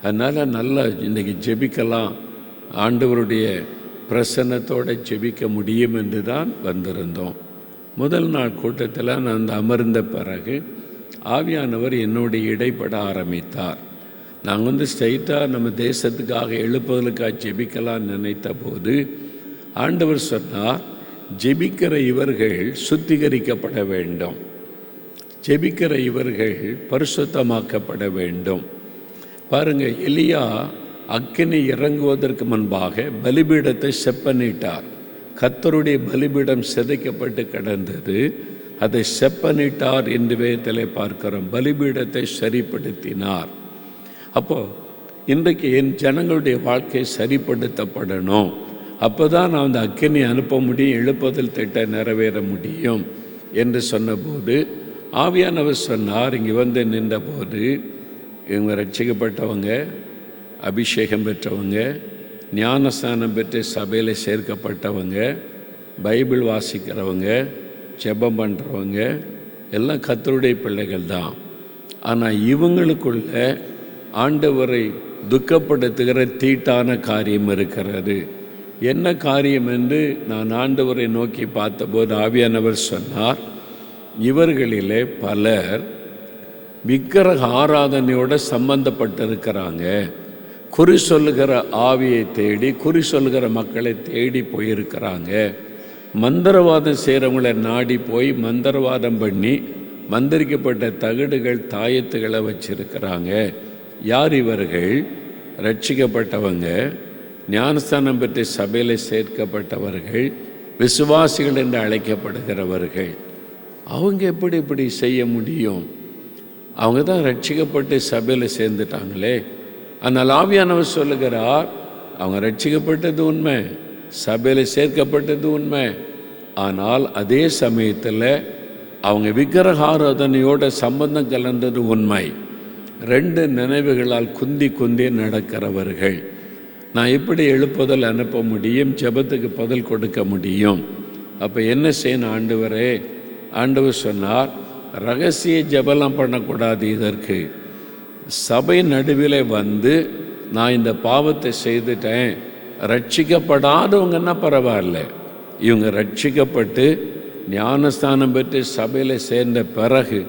அதனால் நல்லா இன்றைக்கி ஜெபிக்கலாம், ஆண்டவருடைய பிரசன்னத்தோடு ஜெபிக்க முடியும் என்று தான் வந்திருந்தோம். முதல் நாள் கூட்டத்தில் நான் அமர்ந்த பிறகு ஆவியானவர் என்னோடு இடைப்பட ஆரம்பித்தார். நாங்கள் ஸ்ட்ரைட்டாக நம்ம தேசத்துக்காக எழுப்புதலுக்காக ஜெபிக்கலான்னு நினைத்த போது ஆண்டவர் சொன்னார், ஜெபிக்கிற இவர்கள் சுத்திகரிக்கப்பட வேண்டும், ஜெபிக்கிற இவர்கள் பரிசுத்தமாக்கப்பட வேண்டும். பாருங்க, எலியா அக்கினி இறங்குவதற்கு முன்பாக பலிபீடத்தை செப்பனிட்டார். கர்த்தருடைய பலிபீடம் சிதைக்கப்பட்டு கிடந்தது. அதை செப்பனிட்டார் என்று வேதத்திலே பார்க்கிறோம். பலிபீடத்தை சரிப்படுத்தினார். அப்போ இன்றைக்கு என் ஜனங்களுடைய வாழ்க்கை சரிப்படுத்தப்படணும். அப்போ தான் நான் அந்த அக்கினி அனுப்ப முடியும், எழுப்புதல் திட்டம் நிறைவேற முடியும் என்று சொன்னபோது ஆவியானவர் சொன்னார், இங்கே வந்து நின்றபோது இவங்க ரட்சிக்கப்பட்டவங்க, அபிஷேகம் பெற்றவங்க, ஞானஸ்நானம் பெற்று சபையில் சேர்க்கப்பட்டவங்க, பைபிள் வாசிக்கிறவங்க, ஜெபம் பண்ணுறவங்க எல்லாம் கர்த்தருடைய பிள்ளைகள் தான். ஆனால் இவங்களுக்குள்ள ஆண்டவரை துக்கப்படுத்துகிற தீட்டான காரியம் இருக்கிறது. என்ன காரியம் என்று நான் ஆண்டவரை நோக்கி பார்த்தபோது ஆவியானவர் சொன்னார், இவர்களிலே பலர் விக்கிரக ஆராதனையோடு சம்பந்தப்பட்டிருக்கிறாங்க. குறி சொல்லுகிற ஆவியை தேடி, குறி சொல்லுகிற மக்களை தேடி போயிருக்கிறாங்க. மந்திரவாதம் செய்கிறவங்களை நாடி போய் மந்திரவாதம் பண்ணி மந்திரிக்கப்பட்ட தகடுகள், தாயத்துகளை வச்சிருக்கிறாங்க. யார் இவர்கள்? ரட்சிக்கப்பட்டவங்க, ஞானஸ்தானம் பெற்று சபையில் சேர்க்கப்பட்டவர்கள், விசுவாசிகள் என்று அழைக்கப்படுகிறவர்கள். அவங்க எப்படி இப்படி செய்ய முடியும்? அவங்க தான் ரட்சிக்கப்பட்டு சபையில் சேர்ந்துட்டாங்களே. ஆனால் ஆவியானவர் சொல்லுகிறார், அவங்க ரட்சிக்கப்பட்டது உண்மை, சபையில் சேர்க்கப்பட்டது உண்மை. ஆனால் அதே சமயத்தில் அவங்க விக்கிரக ஆராதனையோட சம்பந்தம் கலந்தது உண்மை. ரெண்டு நினைவுகளால் குந்தி குந்தி நடக்கிறவர்கள். நான் எப்படி எழுப்புதல் அனுப்ப முடியும், ஜெபத்துக்கு பதில் கொடுக்க முடியும்? அப்போ என்ன செய்யணும் ஆண்டவரே? ஆண்டவர் சொன்னார், ரகசிய ஜெபலாம் பண்ணக்கூடாது. இதற்கு சபை நடுவில் வந்து நான் இந்த பாவத்தை செய்துட்டேன், ரட்சிக்கப்படாதவங்கன்னா பரவாயில்ல, இவங்க ரட்சிக்கப்பட்டு ஞானஸ்தானம் பெற்று சபையில் சேர்ந்த பிறகு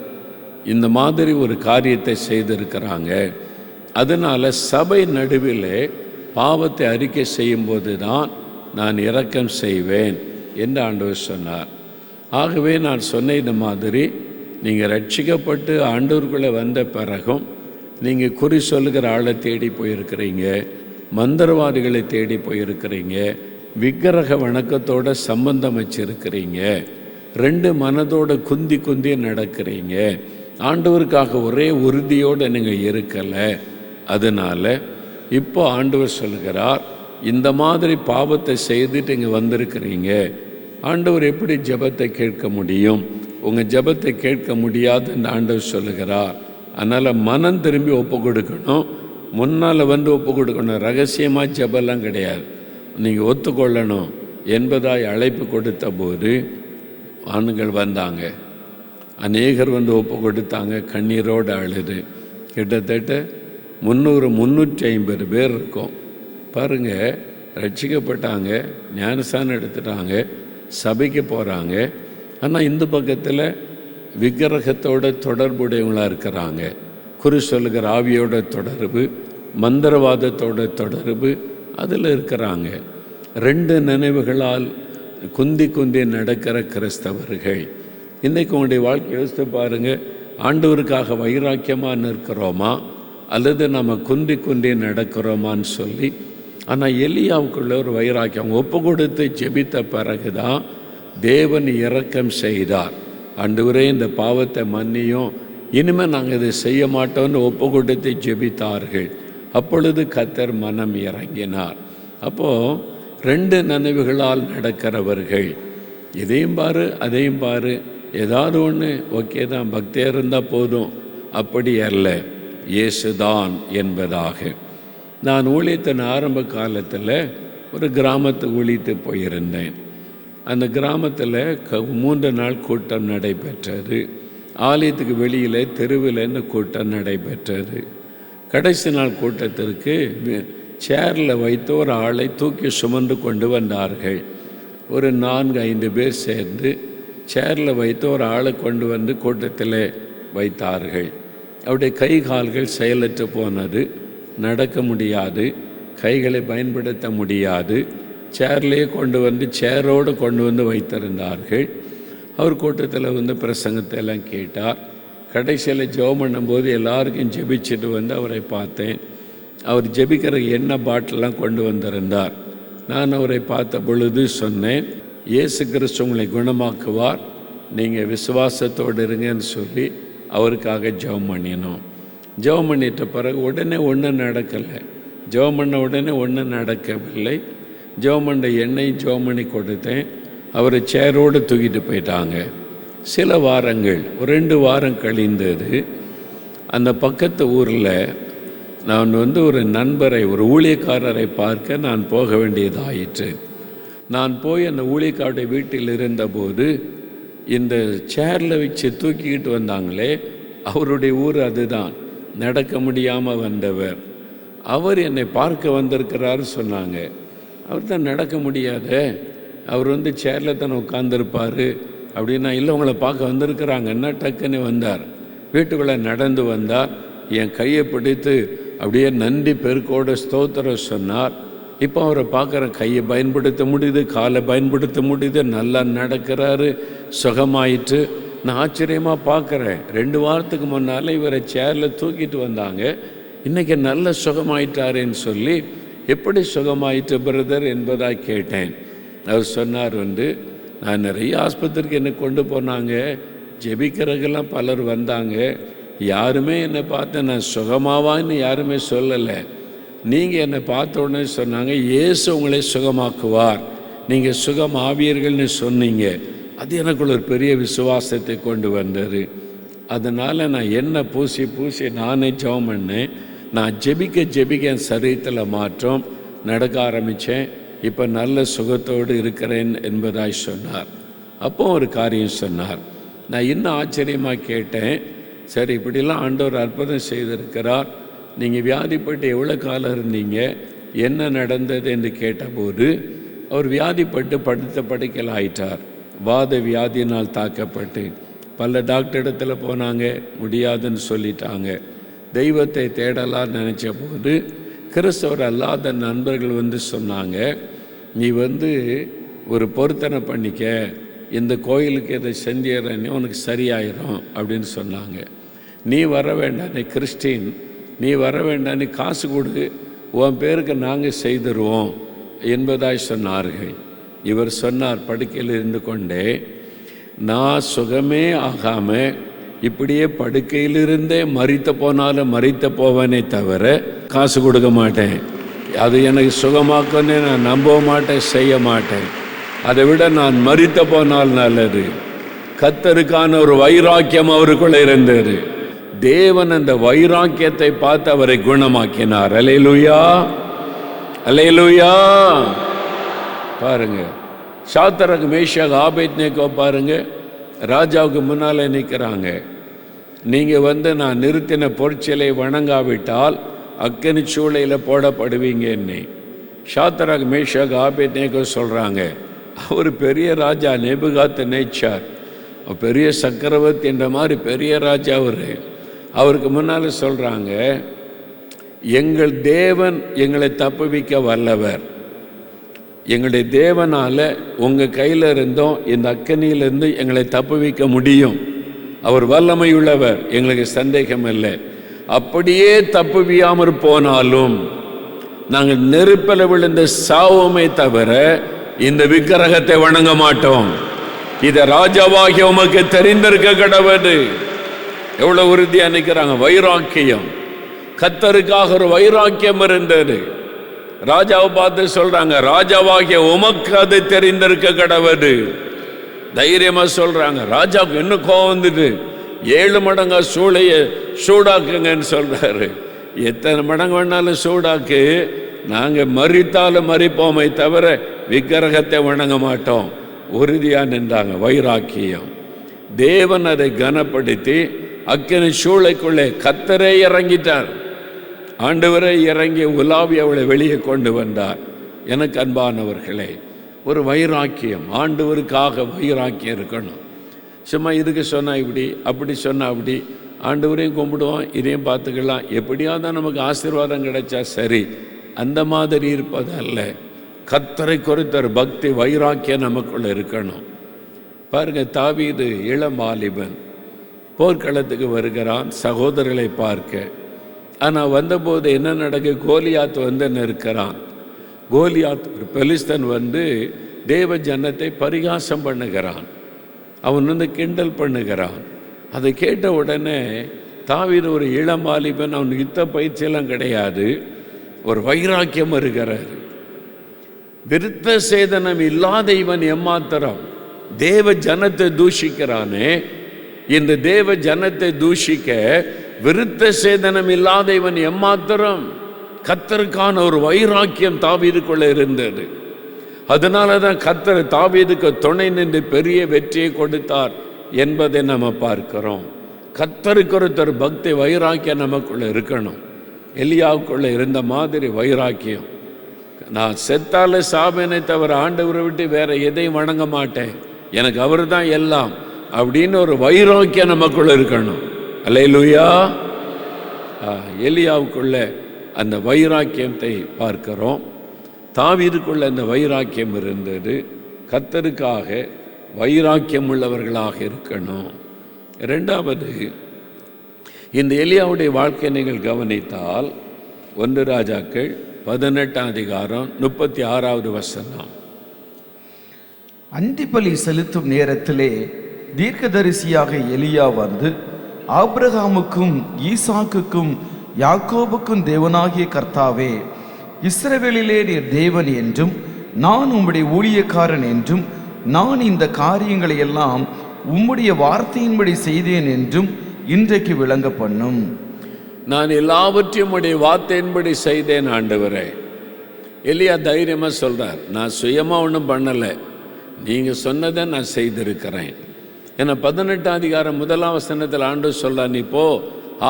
இந்த மாதிரி ஒரு காரியத்தை செய்திருக்கிறாங்க. அதனால் சபை நடுவில் பாவத்தை அறிக்கை செய்யும்போது தான் நான் இரக்கம் செய்வேன் என்று ஆண்டவர் சொன்னார். ஆகவே நான் சொன்ன இந்த மாதிரி நீங்கள் ரட்சிக்கப்பட்டு ஆண்டவருக்குள்ளே வந்த பிறகும் நீங்கள் குறி சொல்லுகிற ஆளை தேடி போயிருக்கிறீங்க, மந்திரவாதிகளை தேடி போயிருக்கிறீங்க, விக்கிரக வணக்கத்தோட சம்பந்தம் வச்சிருக்கிறீங்க, ரெண்டு மனதோட குந்தி குந்தி நடக்கிறீங்க, ஆண்டவருக்காக ஒரே உறுதியோடு நீங்கள் இருக்கலை. அதனால் இப்போ ஆண்டவர் சொல்லுகிறார், இந்த மாதிரி பாவத்தை செய்துட்டு இங்கே வந்திருக்கிறீங்க, ஆண்டவர் எப்படி ஜெபத்தை கேட்க முடியும்? உங்கள் ஜெபத்தை கேட்க முடியாதுன்னு ஆண்டவர் சொல்லுகிறார். அதனால் மனம் திரும்பி ஒப்பு கொடுக்கணும். முன்னால் வந்து ஒப்பு கொடுக்கணும். ரகசியமாக ஜெபம்லாம் கிடையாது, நீங்கள் ஒத்துக்கொள்ளணும் என்பதாய் அழைப்பு கொடுத்த போது ஆண்கள் வந்தாங்க. அநேகர் வந்து ஒப்பு கொடுத்தாங்க, கண்ணீரோடு அழுது. கிட்டத்தட்ட 350 பேர் இருக்கும். பாருங்கள், ரட்சிக்கப்பட்டாங்க, ஞானஸ்தானம் எடுத்துட்டாங்க, சபைக்கு போகிறாங்க. ஆனால் இந்த பக்கத்தில் விக்கிரகத்தோட தொடர்புடையவங்களாக இருக்கிறாங்க. குறி சொல்லுகிற ஆவியோட தொடர்பு, மந்திரவாதத்தோட தொடர்பு அதில் இருக்கிறாங்க. ரெண்டு நினைவுகளால் குந்தி குந்தி நடக்கிற கிறிஸ்தவர்கள். இன்றைக்கு உங்களுடைய வாழ்க்கை யோசித்து பாருங்கள், ஆண்டவருக்காக வைராக்கியமாக நிற்கிறோமா அல்லது நம்ம குந்தி குந்தி நடக்கிறோமான்னு சொல்லி. ஆனால் எலியாவுக்குள்ள ஒரு வைராக்கியம், அவங்க ஒப்பு கொடுத்து ஜெபித்த பிறகு தான் தேவன் இரக்கம் செய்தார். ஆண்டவரே இந்த பாவத்தை மன்னியும், இனிமேல் நாங்கள் இதை செய்ய மாட்டோம்னு ஒப்பு கொடுத்து ஜெபித்தார்கள். அப்பொழுது கர்த்தர் மனம் இறங்கினார். அப்போது ரெண்டு நினைவுகளால் நடக்கிறவர்கள், இதையும் பாரு அதையும் பாரு, ஏதாவது ஒன்று ஓகே தான், பக்தியாக இருந்தால் போதும், அப்படி அல்ல, இயேசுதான் என்பதாக. நான் ஊழியத்தின் ஆரம்ப காலத்தில் ஒரு கிராமத்து ஊழியத்து போயிருந்தேன். அந்த கிராமத்தில் 3 நாள் கூட்டம் நடைபெற்றது. ஆலயத்துக்கு வெளியில் தெருவில் இந்த கூட்டம் நடைபெற்றது. கடைசி நாள் கூட்டத்திற்கு சேரில் வைத்து ஒரு ஆளை தூக்கி சுமந்து கொண்டு வந்தார்கள். ஒரு 4-5 பேர் சேர்ந்து சேரில் வைத்து ஒரு ஆளை கொண்டு வந்து கூட்டத்தில் வைத்தார்கள். அவருடைய கை கால்கள் செயலற்று போனது, நடக்க முடியாது, கைகளை பயன்படுத்த முடியாது. சேர்லேயே கொண்டு வந்து சேரோடு கொண்டு வந்து வைத்திருந்தார்கள். அவர் கூட்டத்தில் வந்து பிரசங்கத்தை எல்லாம் கேட்டார். கடைசியில் ஜெபம் பண்ணும்போது எல்லாருக்கும் ஜெபிச்சுட்டு வந்து அவரை பார்த்தேன். அவர் ஜெபிக்கிற எண்ணெய் பாட்டிலாம் கொண்டு வந்திருந்தார். நான் அவரை பார்த்த பொழுது சொன்னேன், இயேசு கிறிஸ்து உங்களை குணமாக்குவார், நீங்கள் விசுவாசத்தோடு இருங்கன்னு சொல்லி அவருக்காக ஜெபம் பண்ணினோம். ஜெபம் பண்ணிட்ட பிறகு உடனே ஒன்றும் நடக்கலை. ஜெபம் பண்ண உடனே ஒன்றும் நடக்கவில்லை. ஜெபம் பண்ண எண்ணெய் ஜெபம் பண்ணி கொடுத்தேன். அவரை சேரோடு தூக்கிட்டு போயிட்டாங்க. சில வாரங்கள், ஒரு 2 வாரம் கழிந்தது. அந்த பக்கத்து ஊரில் நான் ஒரு நண்பரை, ஒரு ஊழியக்காரரை பார்க்க நான் போக வேண்டியதாயிற்று. நான் போய் அந்த ஊழியக்காரருடைய வீட்டில் இருந்தபோது இந்த சேரில் வச்சு தூக்கிக்கிட்டு வந்தாங்களே, அவருடைய ஊர் அதுதான். நடக்க முடியாமல் வந்தவர். அவர் என்னை பார்க்க வந்திருக்கிறாரு சொன்னாங்க. அவர் தான் நடக்க முடியாத, அவர் சேரில் தானே உட்காந்துருப்பார் அப்படின்னா. இல்லை, உங்களை பார்க்க வந்திருக்கிறாங்கன்னா டக்குன்னு வந்தார். வீட்டுக்குள்ளே நடந்து வந்தார். என் கையை பிடித்து அப்படியே நன்றி பெருக்கோட ஸ்தோத்திரம் சொன்னார். இப்போ அவரை பார்க்குற, கையை பயன்படுத்த முடியுது, காலை பயன்படுத்த முடியுது, நல்லா நடக்கிறாரு, சுகமாயிட்டு. நான் ஆச்சரியமாக பார்க்குறேன். 2 வாரத்துக்கு முன்னால் இவரை சேரில் தூக்கிட்டு வந்தாங்க, இன்றைக்கி நல்ல சுகமாயிட்டாருன்னு சொல்லி, எப்படி சுகமாயிட்டு பிரதர் என்பதாக கேட்டேன். அவர் சொன்னார், நான் நிறைய ஆஸ்பத்திரிக்கு என்னை கொண்டு போனாங்க, ஜெபிக்கிறதுக்கெல்லாம் பலர் வந்தாங்க, யாருமே என்னை பார்த்து நான் சுகமாவான்னு யாருமே சொல்லலை. நீங்கள் என்னை பார்த்த உடனே சொன்னாங்க, இயேசு உங்களை சுகமாக்குவார், நீங்கள் சுகமாவீர்கள்னு சொன்னீங்க. அது எனக்குள்ள ஒரு பெரிய விசுவாசத்தை கொண்டு வந்தார். அதனால் நான் எண்ணெய் பூசி பூசி நானே ஜெபம் பண்ணேன். நான் ஜெபிக்க என் சரீரத்தில் மாற்றம் நடக்க ஆரம்பித்தேன். இப்போ நல்ல சுகத்தோடு இருக்கிறேன் என்பதாய் சொன்னார். அப்போ ஒரு காரியம் சொன்னார். நான் இன்னும் ஆச்சரியமாக கேட்டேன், சரி இப்படிலாம் ஆண்டவர் அற்புதம் செய்திருக்கிறார், நீங்கள் வியாதிப்பட்டு எவ்வளோ காலம் இருந்தீங்க, என்ன நடந்தது என்று கேட்டபோது, அவர் வியாதிப்பட்டு படுத்த படுக்கையில் ஆயிட்டார். வாத வியாதியினால் தாக்கப்பட்டு பல டாக்டர் இடத்துல போனாங்க, முடியாதுன்னு சொல்லிட்டாங்க. தெய்வத்தை தேடலான்னு நினச்ச போது கிறிஸ்தவர் அல்லாத நண்பர்கள் சொன்னாங்க, நீ ஒரு பொருத்தனை பண்ணிக்க, இந்த கோயிலுக்கு இதை செஞ்சிடறேன்னு உனக்கு சரியாயிரும் அப்படின்னு சொன்னாங்க. நீ வர வேண்டாம், நீ கிறிஸ்டின், நீ வர வேண்டாம், நீ காசு கொடு, உன் பேருக்கு நாங்கள் செய்திருவோம் என்பதாய் சொன்னார்கள். இவர் சொன்னார் படுக்கையில் இருந்து கொண்டே, நான் சுகமே ஆகாமல் இப்படியே படுக்கையிலிருந்தே மரித்த போனாலும் மரித்த போவேனே தவிர காசு கொடுக்க மாட்டேன். அது எனக்கு சுகமாக்கன்னு நான் நம்ப மாட்டேன், செய்ய மாட்டேன். அதை விட நான் மரித்த போனால் நல்லது. கர்த்தருக்கான ஒரு வைராக்கியம் அவருக்குள்ள இருந்தது. தேவன் அந்த வைராக்கியத்தை பார்த்து அவரை குணமாக்கினார். அல்லேலூயா, அல்லேலூயா. பாருங்க, சாத்ராக் மேஷாக் ஆபேத்நேகோ பாருங்க, ராஜாவுக்கு முன்னால் நிற்கிறாங்க. நீங்கள் நான் நிறுத்தின பொற்சிலை வணங்காவிட்டால் அக்கினி சூளையில் போடப்படுவீங்கன்னு சாத்ராக் மேஷாக் ஆபேத்நேகோ சொல்கிறாங்க. அவர் பெரிய ராஜா, நேபுகாத் நேச்சார், பெரிய சக்கரவர்த்தி என்ற மாதிரி பெரிய ராஜா. அவருக்கு முன்னால் சொல்கிறாங்க, எங்கள் தேவன் எங்களை தப்புவிக்க வல்லவர், எங்களுடைய தேவனால் உங்கள் கையில் இருந்தோம் இந்த அக்கனியிலிருந்து எங்களை தப்புவிக்க முடியும், அவர் வல்லமை உள்ளவர், எங்களுக்கு சந்தேகம் இல்லை. அப்படியே தப்புவியாமற் போனாலும் நாங்கள் நெருப்பில் விழுந்த சாவுமே தவிர இந்த விக்கிரகத்தை வணங்க மாட்டோம். இதை ராஜாவாகிய உமக்கு தெரிந்திருக்க கடவுது. எவ்வளவு உறுதியா நிற்கிறாங்க. வைராக்கியம், கர்த்தருக்காக ஒரு வைராக்கியம் இருந்தது. ராஜாவை பார்த்து சொல்றாங்க, ராஜாவாகிய உமக்கு அது தெரிந்திருக்க கடவுது. தைரியமா சொல்றாங்க. ராஜாவுக்கு இன்னும் கோவம் வந்துட்டு 7 மடங்கா சூளைய சூடாக்குங்கன்னு சொல்றாரு. எத்தனை மடங்கு வேணாலும் சூடாக்கு, நாங்கள் மறித்தாலும் மறிப்போமை தவிர விக்கிரகத்தை வணங்க மாட்டோம். உறுதியா நின்றாங்க. வைராக்கியம். தேவன் அதை கனப்படுத்தி அக்கினி சூளைக்குள்ளே கர்த்தரே இறங்கிட்டார். ஆண்டவரை இறங்கி உலாவி அவளை வெளியே கொண்டு வந்தார். எனக்கு அன்பானவர்களே, ஒரு வைராக்கியம், ஆண்டவருக்காக வைராக்கியம் இருக்கணும். சும்மா இதுக்கு சொன்னால் இப்படி, அப்படி சொன்னால் அப்படி, ஆண்டவரையும் கும்பிடுவோம், இதையும் பார்த்துக்கலாம், எப்படியாவது நமக்கு ஆசீர்வாதம் கிடைச்சா சரி, அந்த மாதிரி இருப்பது அல்ல. கர்த்தரை குறித்த ஒரு பக்தி வைராக்கியம் நமக்குள்ள இருக்கணும். பாருங்க, தாவீது இளம் வாலிபன் போர்க்களத்துக்கு வருகிறான் சகோதரர்களை பார்க்க. ஆனால் வந்தபோது என்ன நடக்கு, கோலியாத் வந்து நிற்கிறான். கோலியாத் ஒரு பெலிஸ்தன் வந்து தேவ ஜனத்தை பரிகாசம் பண்ணுகிறான், அவன் வந்து கிண்டல் பண்ணுகிறான். அதை கேட்ட உடனே தாவீது ஒரு இளம் வாலிபன், அவனுக்கு யுத்த பயிற்சியெல்லாம் கிடையாது, ஒரு வைராக்கியம் இருக்கிறார். விருத்த சேதனம் இல்லாத இவன் எம்மாத்திரம் தேவ ஜனத்தை தூஷிக்கிறானே, இந்த தேவ ஜனத்தை தூஷிக்க விருத்த சேதனம் இல்லாத இவன் எம்மாத்திரம். கர்த்தருக்கான ஒரு வைராக்கியம் தாவீதுக்குள்ள இருந்தது. அதனால தான் கர்த்தர் தாவீதுக்கு துணை நின்று பெரிய வெற்றியை கொடுத்தார் என்பதை நம்ம பார்க்கிறோம். கர்த்தருக்கு ஒருத்தர் பக்தி வைராக்கியம் நமக்குள்ள இருக்கணும். எலியாவுக்குள்ள இருந்த மாதிரி வைராக்கியம். நான் செத்தால சாபனை தவிர ஆண்டவரை விட்டு வேற எதையும் வணங்க மாட்டேன், எனக்கு அவர் தான் எல்லாம் அப்படின்னு ஒரு வைராக்கியம் நமக்குள்ள இருக்கணும். அல்லேலூயா. எலியாவுக்குள்ள அந்த வைராக்கியத்தை பார்க்கிறோம். தாவீதுக்குள்ள அந்த வைராக்கியம் இருந்தது. கர்த்தருக்காக வைராக்கியம் உள்ளவர்களாக இருக்கணும். இரண்டாவது, இந்த எலியாவுடைய வாழ்க்கை நீங்கள் கவனித்தால் 1 ராஜாக்கள் 18ஆம் அதிகாரம் 36வது வசனம். அந்திபலி செலுத்தும் நேரத்திலே தீர்க்கதரிசியாக எலியா வந்து, ஆபிரகாமுக்கும் ஈசாக்குக்கும் யாக்கோபுக்கும் தேவனாகிய கர்த்தாவே, இஸ்ரவேலிலே நீர் தேவன் என்றும் நான் உம்முடைய ஊழியக்காரன் என்றும் நான் இந்த காரியங்களை எல்லாம் உம்முடைய வார்த்தையின்படி செய்தேன் என்றும் இன்றைக்கு விளங்க பண்ணும். நான் எல்லாவற்றையும் உடைய வார்த்தையின்படி செய்தேன் ஆண்டவரே. எலியா தைரியமாக சொல்கிறார், நான் சுயமாக ஒன்றும் பண்ணலை, நீங்கள் சொன்னதை நான் செய்திருக்கிறேன். ஏன்னா 18ஆம் அதிகாரம் 1ஆம் வசனத்தில் ஆண்டவர் சொல்கிறார், நீ போ,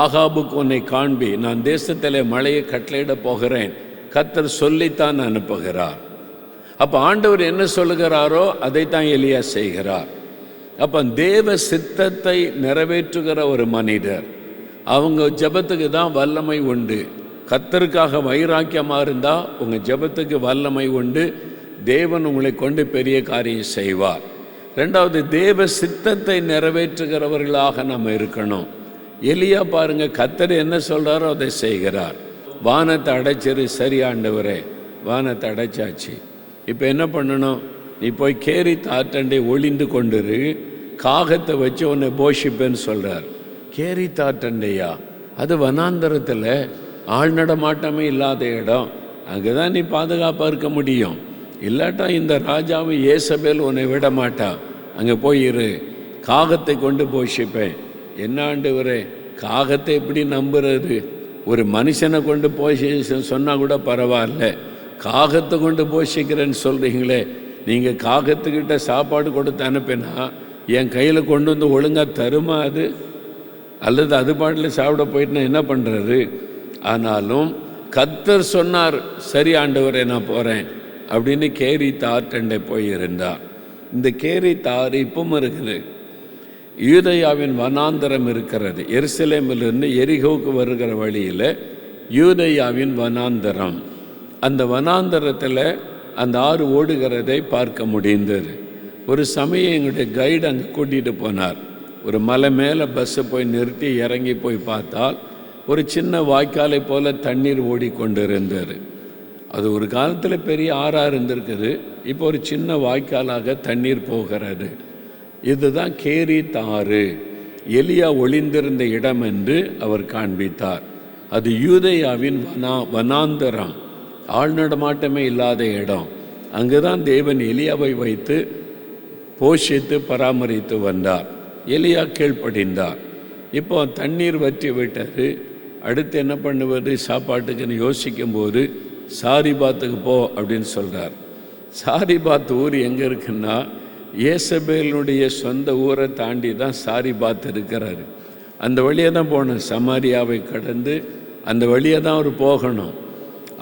ஆகாபுக்கு உன்னை காண்பி, நான் தேசத்திலே மழையை கட்டளையிட போகிறேன், கர்த்தர் சொல்லித்தான் அனுப்புகிறார். அப்போ ஆண்டவர் என்ன சொல்லுகிறாரோ அதைத்தான் எலியா செய்கிறார். அப்போ தேவ சித்தத்தை நிறைவேற்றுகிற ஒரு மனிதர், அவங்க ஜெபத்துக்கு தான் வல்லமை உண்டு. கர்த்தருக்காக வைராக்கியமாக இருந்தால் உங்கள் ஜெபத்துக்கு வல்லமை உண்டு. தேவன் உங்களை கொண்டு பெரிய காரியம் செய்வார். ரெண்டாவது, தேவ சித்தத்தை நிறைவேற்றுகிறவர்களாக நம்ம இருக்கணும். எலியா பாருங்க, கர்த்தர் என்ன சொல்கிறாரோ அதை செய்கிறார். வானத்தை அடைச்சிரு, சரி ஆண்டவரே, வானத்தை அடைச்சாச்சு. இப்போ என்ன பண்ணணும், நீ போய் கேரித் ஆற்றண்டை ஒளிந்து கொண்டிரு, காகத்தை வச்சு உன்னை போஷிப்பேன்னு சொல்கிறார். கேரித் ஆற்றண்டையா? அது வனாந்தரத்தில் ஆள் நடமாட்டமே இல்லாத இடம், அங்கே தான் நீ பாதுகாப்பாக இருக்க முடியும். இல்லாட்டா இந்த ராஜாவை ஏசபேல் உன்னை விட மாட்டா, அங்கே போயிரு, காகத்தை கொண்டு போஷிப்பேன். என்ன ஆண்டவரே, காகத்தை எப்படி நம்புறது? ஒரு மனுஷனை கொண்டு போஷி சொன்னால் கூட பரவாயில்ல, காகத்தை கொண்டு போஷிக்கிறேன்னு சொல்கிறீங்களே, நீங்கள் காகத்துக்கிட்ட சாப்பாடு கொடுத்து அனுப்பினா என் கையில் கொண்டு வந்து ஒழுங்காக தருமா அது? அல்லது அது பாட்டில் சாப்பிட போயிட்டுனா என்ன பண்ணுறது? ஆனாலும் கர்த்தர் சொன்னார், சரி ஆண்டவரே நான் போகிறேன் அப்படின்னு கேரித் ஆற்றண்டை போயிருந்தார். இந்த கேரித் ஆறு இப்பவும் இருக்குது. யூதேயாவின் வனாந்தரம் இருக்கிறது. எருசலேமிலிருந்து எரிகோவுக்கு வருகிற வழியில் யூதேயாவின் வனாந்தரம். அந்த வனாந்தரத்தில் அந்த ஆறு ஓடுகிறதை பார்க்க முடிந்தது. ஒரு சமயம் எங்களுடைய கைடு அங்கே கூட்டிகிட்டு போனார். ஒரு மலை மேலே பஸ்ஸை போய் நிறுத்தி இறங்கி போய் பார்த்தால் ஒரு சின்ன வாய்க்காலை போல் தண்ணீர் ஓடிக்கொண்டிருந்தது. அது ஒரு காலத்தில் பெரிய ஆறாக இருந்திருக்குது, இப்போ ஒரு சின்ன வாய்க்காலாக தண்ணீர் போகிறது. இதுதான் கேரித் ஆறு, எலியா ஒளிந்திருந்த இடம் என்று அவர் காண்பித்தார். அது யூதேயாவின் வனாந்தரம், ஆள் நடமாட்டமே இல்லாத இடம். அங்கு தான் தேவன் எலியாவை வைத்து போஷித்து பராமரித்து வந்தார். எலியா கீழ்ப்படிந்தார். இப்போ தண்ணீர் வற்றி விட்டது, அடுத்து என்ன பண்ணுவது சாப்பாட்டுக்குன்னு யோசிக்கும்போது சாரிபாத்துக்கு போ அப்படின்னு சொல்கிறார். சாரிபாத் ஊர் எங்கே இருக்குன்னா, ஏசபேலுடைய சொந்த ஊரை தாண்டி தான் சாரிபாத் இருக்கிறாரு. அந்த வழியாக தான் போகணும், சமாரியாவை கடந்து அந்த வழியாக தான் அவர் போகணும்.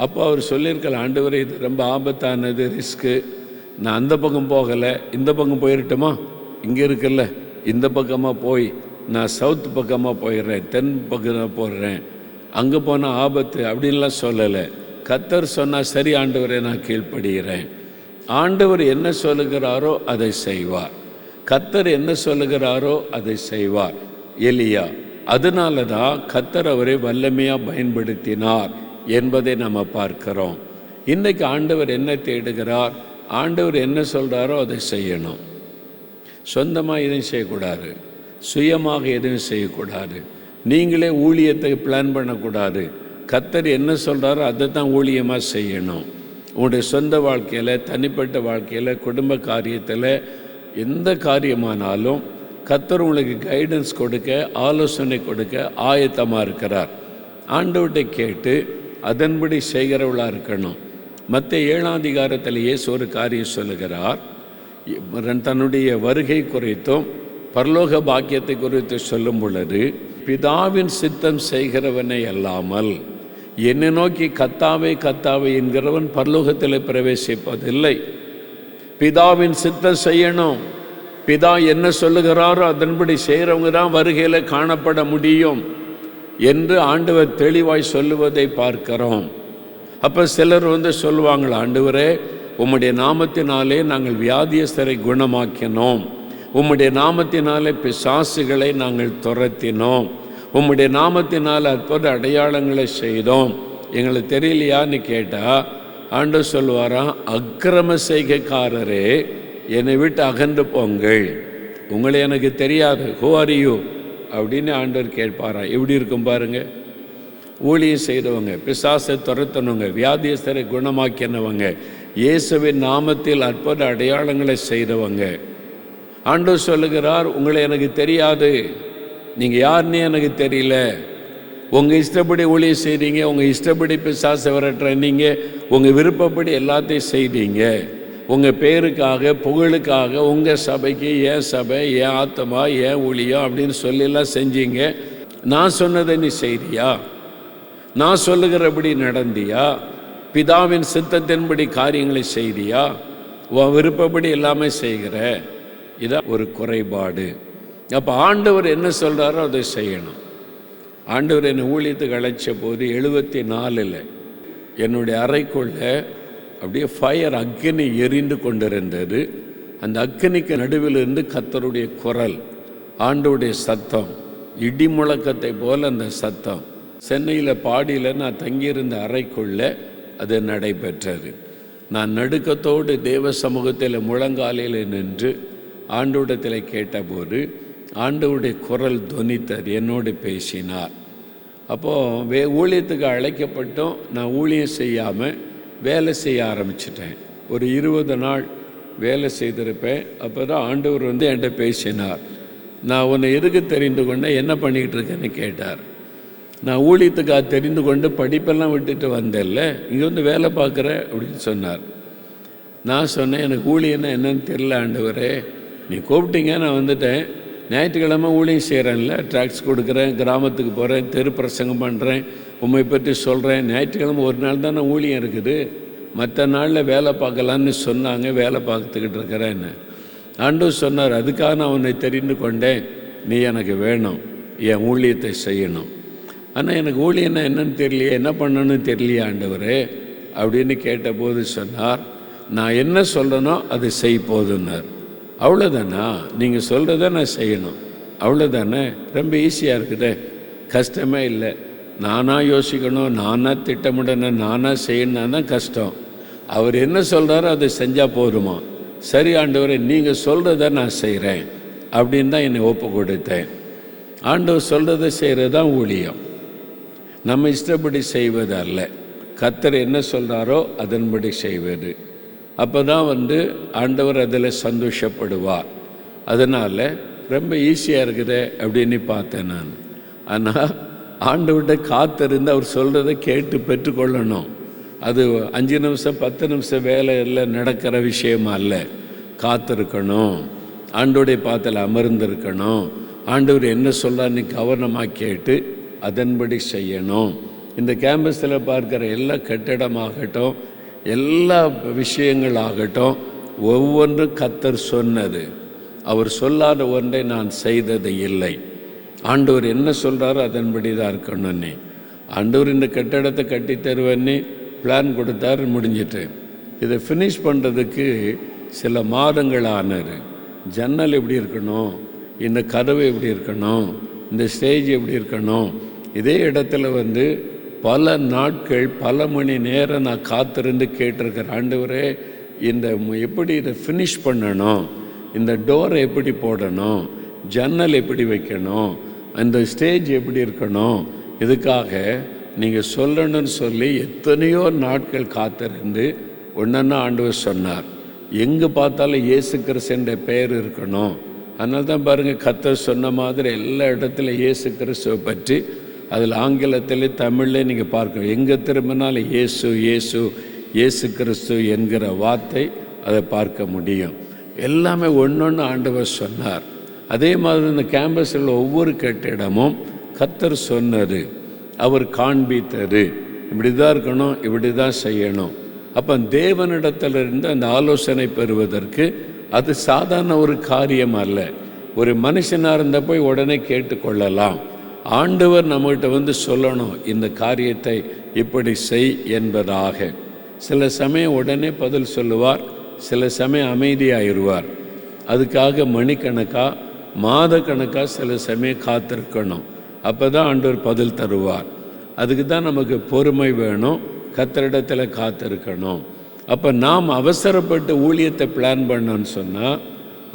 அப்போ அவர் சொல்லியிருக்கலாம், ஆண்டவரே இது ரொம்ப ஆபத்தானது, ரிஸ்க்கு, நான் அந்த பக்கம் போகலை, இந்த பக்கம் போயிடட்டுமா, இங்கே இருக்குல்ல இந்த பக்கமாக போய் நான் சவுத் பக்கமாக போயிடுறேன், தென் பக்கம் போடுறேன், அங்கே போனால் ஆபத்து அப்படின்லாம் சொல்லலை. கர்த்தர் சொன்னால் சரி ஆண்டவரே நான் கீழ்ப்படுகிறேன். ஆண்டவர் என்ன சொல்லுகிறாரோ அதை செய்வார், கர்த்தர் என்ன சொல்லுகிறாரோ அதை செய்வார். எலியா அதனால தான் கர்த்தர் அவரை வல்லமையாக பயன்படுத்தினார் என்பதை நம்ம பார்க்கிறோம். இன்றைக்கு ஆண்டவர் என்ன தேடுகிறார்? ஆண்டவர் என்ன சொல்கிறாரோ அதை செய்யணும். சொந்தமாக எதுவும் செய்யக்கூடாது, சுயமாக எதுவும் செய்யக்கூடாது, நீங்களே ஊழியத்தை பிளான் பண்ணக்கூடாது. கர்த்தர் என்ன சொல்கிறாரோ அதை தான் ஊழியமாக செய்யணும். உங்களுடைய சொந்த வாழ்க்கையில், தனிப்பட்ட வாழ்க்கையில், குடும்ப காரியத்தில், எந்த காரியமானாலும் கர்த்தர் உங்களுக்கு கைடன்ஸ் கொடுக்க, ஆலோசனை கொடுக்க ஆயத்தமாக இருக்கிறார். ஆண்டவர்கிட்ட கேட்டு அதன்படி செய்கிறவளாக இருக்கணும். மத்திய 7ஆம் அதிகாரத்தில் இயேசு ஒரு காரியம் சொல்லுகிறார். தன்னுடைய வருகை குறித்தும் பரலோக பாக்கியத்தை குறித்து சொல்லும் பொழுது, பிதாவின் சித்தம் செய்கிறவனை அல்லாமல் என்னை நோக்கி கர்த்தாவே கர்த்தாவே என்கிறவன் பரலோகத்தில் பிரவேசிப்பதில்லை. பிதாவின் சித்தம் செய்யணும். பிதா என்ன சொல்லுகிறாரோ அதன்படி செய்கிறவங்க தான் வருகையில் காணப்பட முடியும் என்று ஆண்டவர் தெளிவாய் சொல்லுவதை பார்க்கிறோம். அப்போ சிலர் சொல்லுவாங்களா, ஆண்டவரே உம்முடைய நாமத்தினாலே நாங்கள் வியாதியஸ்தரை குணமாக்கினோம், உம்முடைய நாமத்தினாலே பிசாசுகளை நாங்கள் துரத்தினோம், உம்முடைய நாமத்தினால் அற்புத அடையாளங்களை செய்தோம், எங்களுக்கு தெரியலையான்னு கேட்டால் ஆண்டவர் சொல்லுவாராம், அக்கிரம செய்கைக்காரரே என்னை விட்டு அகன்று போங்கள், உங்களை எனக்கு தெரியாது, ஹூ ஆர் யூ அப்படின்னு ஆண்டவர் கேட்பாராம். எப்படி இருக்கும் பாருங்க. ஊழியம் செய்தவங்க, பிசாசை துரத்தினவங்க, வியாதியஸ்தரை குணமாக்கினவங்க, இயேசுவின் நாமத்தில் அற்புத அடையாளங்களை செய்தவங்க. ஆண்டவர் சொல்லுகிறார், உங்களை எனக்கு தெரியாது, நீங்கள் யாருன்னே எனக்கு தெரியல, உங்கள் இஷ்டப்படி ஊழியம் செய்கிறீங்க, உங்கள் இஷ்டப்படி பிசாசை விரட்டுறீங்க, உங்கள் விருப்பப்படி எல்லாத்தையும் செய்தீங்க, உங்கள் பேருக்காக புகழுக்காக உங்கள் சபைக்கு ஏன் சபை ஏன் ஆத்மா ஏன் ஊழியம் அப்படின்னு சொல்லலாம் செஞ்சீங்க. நான் சொன்னதை நீ செய்தியா? நான் சொல்லுகிறபடி நடந்தியா? பிதாவின் சித்தத்தின்படி காரியங்களை செய்தியா? உன் விருப்பப்படி எல்லாமே செய்கிற. இதான் ஒரு குறைபாடு. அப்போ ஆண்டவர் என்ன சொல்கிறாரோ அதை செய்யணும். ஆண்டவர் என்னை ஊழியத்துக்கு அழைச்ச போது 74 என்னுடைய அறைக்குள்ள அப்படியே ஃபயர் அக்கினி எரிந்து கொண்டிருந்தது. அந்த அக்கினிக்கு நடுவில் இருந்து கர்த்தருடைய குரல், ஆண்டவருடைய சத்தம், இடி முழக்கத்தை போல் அந்த சத்தம். சென்னையில் பாடியில் நான் தங்கியிருந்த அறைக்குள்ளே அது நடைபெற்றது. நான் நடுக்கத்தோடு தேவ சமூகத்தில் முழங்காலில் நின்று ஆண்டவரிடத்தில் கேட்டபோது ஆண்டவருடைய குரல் தொனித்தது, என்னோடு பேசினார். அப்போது ஊழியத்துக்கு அழைக்கப்பட்டோம். நான் ஊழியம் செய்யாமல் வேலை செய்ய ஆரம்பிச்சிட்டேன். ஒரு 20 நாள் வேலை செய்திருப்பேன். அப்போ தான் ஆண்டவர் என்கிட்ட பேசினார். நான் உன்னை எதுக்கு தெரிந்து கொண்டேன், என்ன பண்ணிக்கிட்டு இருக்கேன்னு கேட்டார். நான் ஊழியத்துக்காக தெரிந்து கொண்டு படிப்பெல்லாம் விட்டுட்டு வந்தேன்ல, இங்கே வேலை பார்க்குற அப்படின்னு சொன்னார். நான் சொன்னேன், எனக்கு ஊழியன்னா என்னன்னு தெரியல ஆண்டவரே, நீ கூப்பிட்டீங்க நான் வந்துட்டேன். ஞாயிற்றுக்கிழமை ஊழியம் செய்கிறேன்ல, ட்ராக்ஸ் கொடுக்குறேன், கிராமத்துக்கு போகிறேன், தெரு பிரசங்கம் பண்ணுறேன், உண்மை பற்றி சொல்கிறேன். ஞாயிற்றுக்கிழமை ஒரு நாள் தான் ஊழியம் இருக்குது, மற்ற நாளில் வேலை பார்க்கலான்னு சொன்னாங்க, வேலை பார்த்துக்கிட்டு இருக்கிறேன்னு. ஆண்டவர் சொன்னார், அதுக்காக நான் உன்னை தெரிந்து கொண்டேன், நீ எனக்கு வேணும், என் ஊழியத்தை செய்யணும். ஆனால் எனக்கு ஊழியன்னா என்னன்னு தெரியலையே, என்ன பண்ணணும்னு தெரியலையே ஆண்டவரே அப்படின்னு கேட்டபோது சொன்னார், நான் என்ன சொல்லனோ அது செய் போதுன்னார். அவ்வளோதானா? நீங்கள் சொல்கிறத நான் செய்யணும், அவ்வளோதானே? ரொம்ப ஈஸியாக இருக்குதே, கஷ்டமே இல்லை. நானாக யோசிக்கணும், நானாக திட்டமிடணும், நானாக செய்யணும் தான் கஷ்டம். அவர் என்ன சொல்கிறாரோ அதை செஞ்சால் போதுமா? சரி ஆண்டவரே, நீங்கள் சொல்கிறத நான் செய்கிறேன் அப்படின்னு தான் என்னை ஒப்பு கொடுத்தேன். ஆண்டவர் சொல்கிறத செய்கிறது தான் ஊழியம். நம்ம இஷ்டப்படி செய்வது அல்ல, கர்த்தர் என்ன சொல்கிறாரோ அதன்படி செய்வது. அப்போ தான் ஆண்டவர் அதில் சந்தோஷப்படுவார். அதனால் ரொம்ப ஈஸியாக இருக்குதே அப்படின்னு பார்த்தேன் நான். ஆனால் ஆண்டவர்கிட்ட காத்திருந்து அவர் சொல்கிறத கேட்டு பெற்றுக்கொள்ளணும். அது 5 நிமிஷம் 10 நிமிஷம் வேலையில் நடக்கிற விஷயமா அல்ல. காத்திருக்கணும், ஆண்டவருடைய பாத்தில் அமர்ந்திருக்கணும், ஆண்டவர் என்ன சொல்கிறான்னு கவனமாக கேட்டு அதன்படி செய்யணும். இந்த கேம்பஸில் பார்க்குற எல்லா கட்டிடமாகட்டும், எல்லா விஷயங்களாகட்டும், ஒவ்வொன்றும் கர்த்தர் சொன்னது. அவர் சொல்லாத ஒன்றை நான் செய்தது இல்லை. ஆண்டவர் என்ன சொல்கிறாரோ அதன்படி தான் இருக்கணும்னே. ஆண்டவர் இந்த கட்டிடத்தை கட்டி தருவேன்னு பிளான் கொடுத்தாரு, முடிஞ்சிட்டு. இதை ஃபினிஷ் பண்ணுறதுக்கு சில மாதங்கள் ஆனார். ஜன்னல் எப்படி இருக்கணும், இந்த கதவு எப்படி இருக்கணும், இந்த ஸ்டேஜ் எப்படி இருக்கணும். இதே இடத்துல வந்து பல நாட்கள் பல மணி நேரம் நான் காத்திருந்து கேட்டிருக்கிறேன், ஆண்டவரே இந்த எப்படி இதை ஃபினிஷ் பண்ணணும், இந்த டோரை எப்படி போடணும், ஜன்னல் எப்படி வைக்கணும், அந்த ஸ்டேஜ் எப்படி இருக்கணும், இதுக்காக நீங்கள் சொல்லணும்னு சொல்லி எத்தனையோ நாட்கள் காத்திருந்து ஒன்றா ஆண்டவர் சொன்னார். எங்கே பார்த்தாலும் இயேசு கிறிஸ்துன்ற பெயர் இருக்கணும். அதனால தான் பாருங்கள், கர்த்தர் சொன்ன மாதிரி எல்லா இடத்துல இயேசு கிறிஸ்துவை பற்றி, அதில் ஆங்கிலத்திலே தமிழ்லே நீங்கள் பார்க்கணும். எங்கே திரும்பினாலும் இயேசு இயேசு இயேசு கிறிஸ்து என்கிற வார்த்தை அதை பார்க்க முடியும். எல்லாமே ஒன்று ஆண்டவர் சொன்னார். அதே மாதிரி இந்த கேம்பஸில் ஒவ்வொரு கட்டிடமும் கர்த்தர் சொன்னது, அவர் காண்பித்தது, இப்படி தான் இருக்கணும், இப்படி தான் செய்யணும். அப்போ தேவனிடத்திலிருந்து அந்த ஆலோசனை பெறுவதற்கு அது சாதாரண ஒரு காரியம் அல்ல. ஒரு மனுஷனாக இருந்தால் போய் உடனே கேட்டுக்கொள்ளலாம். ஆண்டவர் நம்மகிட்ட வந்து சொல்லணும், இந்த காரியத்தை இப்படி செய் என்பதாக. சில சமயம் உடனே பதில் சொல்லுவார், சில சமயம் அமைதியாகிடுவார். அதுக்காக மணிக்கணக்காக மாதக்கணக்காக சில சமயம் காத்திருக்கணும். அப்போ தான் ஆண்டவர் பதில் தருவார். அதுக்கு தான் நமக்கு பொறுமை வேணும், கர்த்தரிடத்தில் காத்திருக்கணும். அப்போ நாம் அவசரப்பட்டு ஊழியத்தை பிளான் பண்ணோன்னு சொன்னால்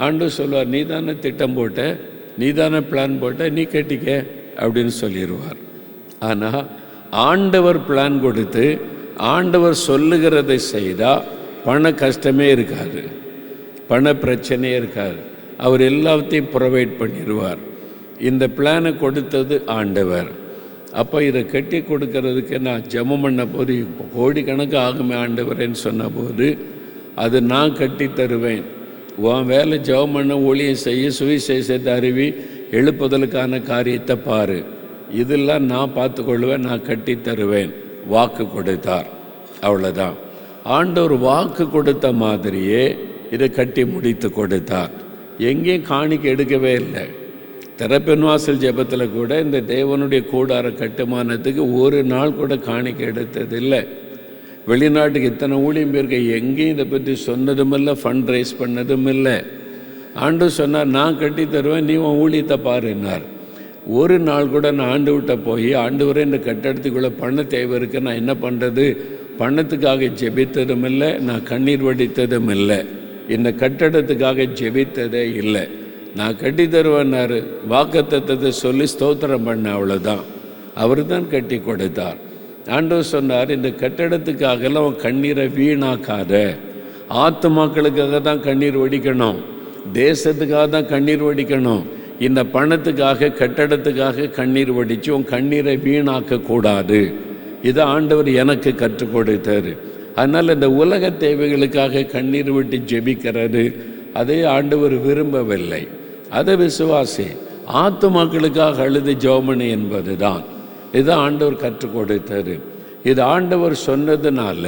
ஆண்டவர் சொல்லுவார், நீ தானே திட்டம் போட்ட, நீ தானே பிளான் போட்ட, நீ கட்டிக்க அப்படின்னு சொல்லிடுவார். ஆனால் ஆண்டவர் பிளான் கொடுத்து ஆண்டவர் சொல்லுகிறதை செய்தால் பண கஷ்டமே இருக்காது, பண பிரச்சனையே இருக்காது. அவர் எல்லாத்தையும் ப்ரொவைட் பண்ணிடுவார். இந்த பிளானை கொடுத்தது ஆண்டவர். அப்போ இதை கட்டி கொடுக்கறதுக்கு நான் ஜெபம் பண்ண போது கோடிக்கணக்கு ஆகுமே ஆண்டவரேன்னு சொன்ன போது, அது நான் கட்டி தருவேன், உன் வேலை ஜெபம் பண்ண, ஊழியம் செய்ய, சுவிசேஷத்தை அறிவி எழுப்புதலுக்கான காரியத்தை பாரு, இதெல்லாம் நான் பார்த்துக்கொள்வேன், நான் கட்டி தருவேன், வாக்கு கொடுத்தார். அவ்வளோதான். ஆண்டவர் வாக்கு கொடுத்த மாதிரியே இதை கட்டி முடித்து கொடுத்தார். எங்கேயும் காணிக்கை எடுக்கவே இல்லை. திறப்பின் வாசல் ஜெபத்தில் கூட இந்த தேவனுடைய கூடார கட்டுமானத்துக்கு ஒரு நாள் கூட காணிக்கை எடுத்ததில்லை. வெளிநாட்டுக்கு இத்தனை ஊழியம் பேருக்கு எங்கேயும் இதை பற்றி சொன்னதும் இல்லை, ஃபண்ட் ரைஸ் பண்ணதும் இல்லை. ஆண்டவர் சொன்னார், நான் கட்டி தருவேன், நீ உன் ஊழியத்தை பாருன்னார். ஒரு நாள் கூட நான் ஆண்டவர்கிட்ட போய், ஆண்டவரே இந்த கட்டடத்துக்குள்ளே பண தேவை இருக்குது, நான் என்ன பண்ணுறது, பணத்துக்காக ஜெபித்ததும் இல்லை, நான் கண்ணீர் வடித்ததும் இல்லை, இந்த கட்டடத்துக்காக ஜெபித்ததே இல்லை. நான் கட்டி தருவேன்னார். வாக்குத்தத்தத்தை சொல்லி ஸ்தோத்திரம் பண்ண, அவ்வளோதான். அவர் தான் கட்டி கொடுத்தார். ஆண்டவர் சொன்னார், இந்த கட்டடத்துக்காகலாம் அவன் கண்ணீரை வீணாக்காத, ஆத்துமாக்களுக்காக தான் கண்ணீர் வடிக்கணும், தேசத்துக்காக தான் கண்ணீர் வடிக்கணும். இந்த பணத்துக்காக கட்டடத்துக்காக கண்ணீர் வடித்து உன் கண்ணீரை வீணாக்கக்கூடாது. இதை ஆண்டவர் எனக்கு கற்றுக் கொடுத்தார். அதனால் இந்த உலக தேவைகளுக்காக கண்ணீர் விட்டு ஜெபிக்கிறது அதை ஆண்டவர் விரும்பவில்லை. அதை விசுவாசி, ஆத்துமாக்களுக்காக அழுது ஜெபமணி என்பது தான். இதை ஆண்டவர் கற்றுக் கொடுத்தார். இது ஆண்டவர் சொன்னதுனால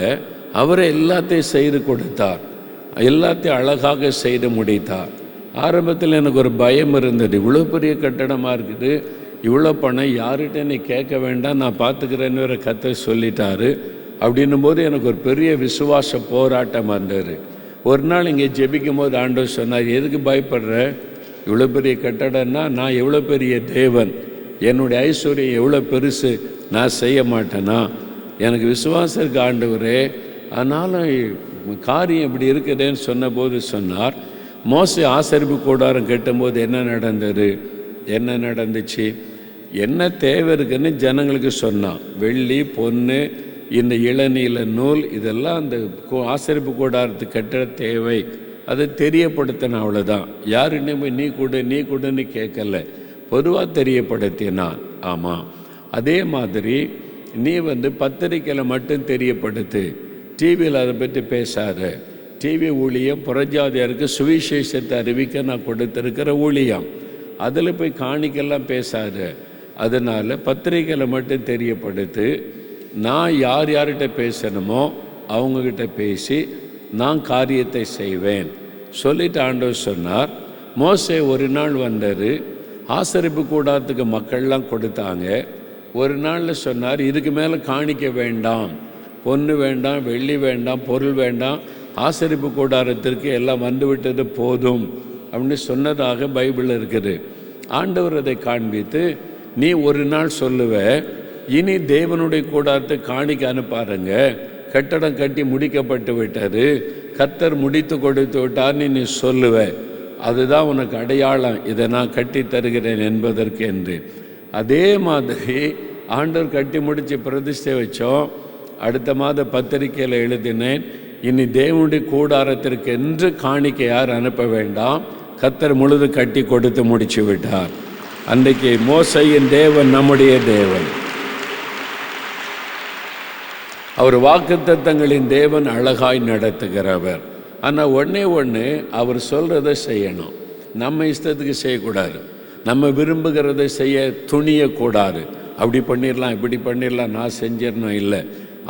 அவரை எல்லாத்தையும் செய்து கொடுத்தார், எல்லாத்தையும் அழகாக செய்து முடித்தார். ஆரம்பத்தில் எனக்கு ஒரு பயம் இருந்தது, இவ்வளோ பெரிய கட்டடமாக இருக்குது, இவ்வளோ பணம் யார்கிட்ட நீ கேட்க வேண்டாம், நான் பார்த்துக்கிறேன்னு வேறு கர்த்தர் சொல்லிட்டாரு. அப்படின்னும் போது எனக்கு ஒரு பெரிய விசுவாச போராட்டம் வந்தது. ஒரு நாள் இங்கே ஜெபிக்கும் போது ஆண்டவர் சொன்னார், எதுக்கு பயப்படுற, இவ்வளோ பெரிய கட்டடம்னா நான் எவ்வளோ பெரிய தேவன், என்னுடைய ஐஸ்வர்யம் எவ்வளோ பெருசு, நான் செய்ய மாட்டேனா, எனக்கு விசுவாசம் இருக்கு ஆண்டவரே, ஆனாலும் காரியம் இப்படி இருக்குதுன்னு சொன்னபோது சொன்னார், மோசே ஆசரிப்பு கூடாரம் கட்டும்போது என்ன நடந்தது, என்ன நடந்துச்சு, என்ன தேவை இருக்குன்னு ஜனங்களுக்கு சொன்னான். வெள்ளி பொண்ணு, இந்த இளநீல நூல், இதெல்லாம் அந்த ஆசரிப்பு கூடாரத்துக்கு கட்டுற தேவை, அதை தெரியப்படுத்தின, அவ்வளோதான். யாருன்னு போய் நீ கொடுன்னு கேட்கல, பொதுவாக தெரியப்படுத்தினான். ஆமாம், அதே மாதிரி நீ பத்திரிக்கையில் மட்டும் தெரியப்படுத்து, டிவியில் அதை பற்றி பேசாத. டிவி ஊழியம் புறஜாதியாருக்கு சுவிசேஷத்தை அறிவிக்க நான் கொடுத்துருக்கிற ஊழியம், அதில் போய் காணிக்கெல்லாம் பேசாத. அதனால் பத்திரிக்கையில் மட்டும் தெரியப்படுத்து. நான் யார் யார்கிட்ட பேசணுமோ அவங்கக்கிட்ட பேசி நான் காரியத்தை செய்வேன் சொல்லிட்டு ஆண்டவர் சொன்னார். மோசே ஒரு நாள் வந்தார், ஆசரிப்பு கூடாரத்துக்கு மக்கள்லாம் கொடுத்தாங்க. ஒரு நாளில் சொன்னார், இதுக்கு மேலே காணிக்க வேண்டாம், பொண்ணு வேண்டாம், வெள்ளி வேண்டாம், பொருள் வேண்டாம், ஆசரிப்பு கூடாரத்திற்கு எல்லாம் வந்துவிட்டது போதும் அப்படின்னு சொன்னதாக பைபிளில் இருக்குது. ஆண்டவர் அதை காண்பித்து, நீ ஒரு நாள் சொல்லுவ, இனி தேவனுடைய கூடாரத்தை காணிக்க அனுப்பாருங்க, கட்டடம் கட்டி முடிக்கப்பட்டு விட்டது, கர்த்தர் முடித்து கொடுத்து விட்டார் நீ சொல்லுவ, அதுதான் உனக்கு அடையாளம், இதை நான் கட்டி தருகிறேன் என்பதற்கு என்று. அதே மாதிரி ஆண்டவர் கட்டி முடித்து பிரதிஷ்டை வச்சோம். அடுத்த மாத பத்திரிக்கையில் எழுதினேன், இனி தேவனுடைய கூடாரத்திற்கு என்று காணிக்க யார் அனுப்ப வேண்டாம், கர்த்தர் முழுது கட்டி கொடுத்து முடிச்சு விட்டார். அன்றைக்கு மோசையின் தேவன் நம்முடைய தேவன், அவர் வாக்குத்தத்தங்களின் தேவன், அழகாய் நடத்துகிறவர். ஆனால் ஒன்று அவர் சொல்கிறத செய்யணும், நம்ம இஷ்டத்துக்கு செய்யக்கூடாது, நம்ம விரும்புகிறத செய்ய துணியக்கூடாது. அப்படி பண்ணிடலாம் இப்படி பண்ணிடலாம் நான் செஞ்சிடணும், இல்லை.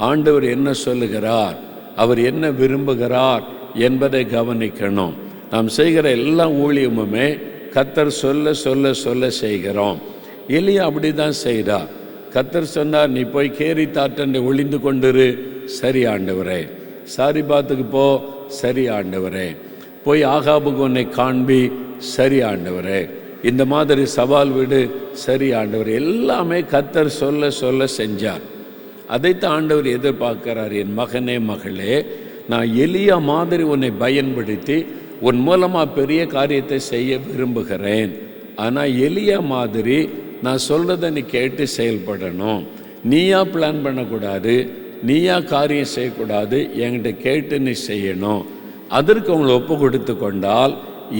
ஆண்டவர் என்ன சொல்லுகிறார், அவர் என்ன விரும்புகிறார் என்பதை கவனிக்கணும். நாம் செய்கிற எல்லா ஊழியமுமே கர்த்தர் சொல்ல சொல்ல சொல்ல செய்கிறோம். எலியா அப்படி தான் செய்தார். கர்த்தர் சொன்னார், நீ போய் கேரித்தாற்றண்டை ஒளிந்து கொண்டிரு, சரி ஆண்டவரே. சாரிபாத்துக்கு போ, சரி ஆண்டவரே. போய் ஆகாபுக்கு உன்னை காண்பி, சரி ஆண்டவரே. இந்த மாதிரி சவால் விடு, சரி ஆண்டவர். எல்லாமே கர்த்தர் சொல்ல சொல்ல செஞ்சார். அதைத்தான் ஆண்டவர் எதிர்பார்க்கிறார். என் மகனே மகளே, நான் எலியா மாதிரி உன்னை பயன்படுத்தி உன் மூலமாக பெரிய காரியத்தை செய்ய விரும்புகிறேன். ஆனால் எலியா மாதிரி நான் சொல்கிறத நீ கேட்டு செயல்படணும். நீயா பிளான் பண்ணக்கூடாது, நீயா காரியம் செய்யக்கூடாது, என்கிட்ட கேட்டு நீ செய்யணும். அதற்கு உங்களை ஒப்பு கொடுத்து கொண்டால்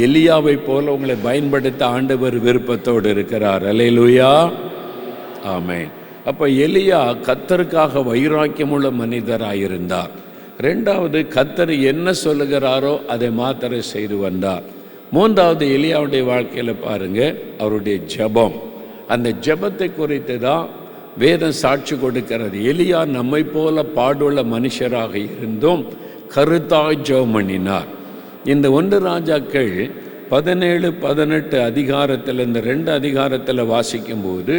எலியாவை போல உங்களை பயன்படுத்த ஆண்டவர் விருப்பத்தோடு இருக்கிறார். அல்லேலூயா, ஆமென். அப்போ எலியா கர்த்தருக்காக வைராக்கியமுள்ள மனிதராயிருந்தார். ரெண்டாவது, கர்த்தர் என்ன சொல்லுகிறாரோ அதை மாத்திரம் செய்து வந்தார். மூன்றாவது, எலியாவுடைய வாழ்க்கையில் பாருங்க, அவருடைய ஜெபம். அந்த ஜெபத்தை குறித்து தான் வேதம் சாட்சி கொடுக்கிறது. எலியா நம்மை போல பாடுள்ள மனுஷராக இருந்தும் கருத்தாய் ஜெபம் பண்ணினார். இந்த 1 ராஜாக்கள் 17, 18 அதிகாரத்தில், இந்த 2 அதிகாரத்தில் வாசிக்கும்போது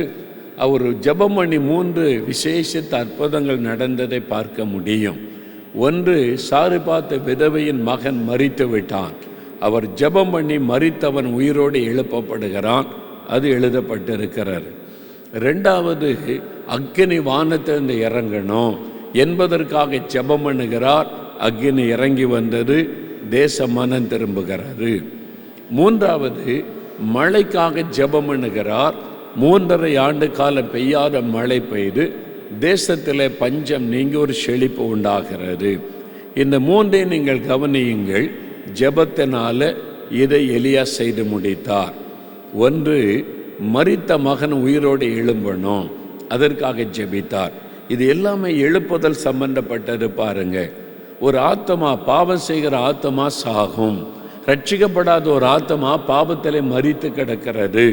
அவர் ஜெபம் பண்ணி 3 விசேஷித்த அற்புதங்கள் நடந்ததை பார்க்க முடியும். ஒன்று, சாரிபாத் விதவையின் மகன் மரித்து விட்டான். அவர் ஜெபம் பண்ணி மரித்தவன் உயிரோடு எழுப்பப்படுகிறான், அது எழுதப்பட்டிருக்கிறார். ரெண்டாவது, அக்கினி வானத்திலிருந்து இறங்கணும் என்பதற்காக ஜெபம் பண்ணுகிறார். அக்கினி இறங்கி வந்தது, தேசம் மனம் திரும்புகிறாரு. மூன்றாவது, மழைக்காக ஜெபம் பண்ணுகிறார். 3.5 ஆண்டு காலம் பெய்யாத மழை பெய்து தேசத்தில் பஞ்சம் நீங்கி ஒரு செழிப்பு உண்டாகிறது. இந்த 3ஐ நீங்கள் கவனியுங்கள். ஜெபத்தினால இதை எலியா செய்து முடித்தார். ஒன்று, மரித்த மகன் உயிரோடு எழும்பணும், அதற்காக ஜெபித்தார். இது எல்லாமே எழுப்புதல் சம்பந்தப்பட்டது. பாருங்க, ஒரு ஆத்மா, பாவம் செய்கிற ஆத்மா சாகும். ரட்சிக்கப்படாத ஒரு ஆத்மா பாவத்திலே மரித்து கிடக்கிறது.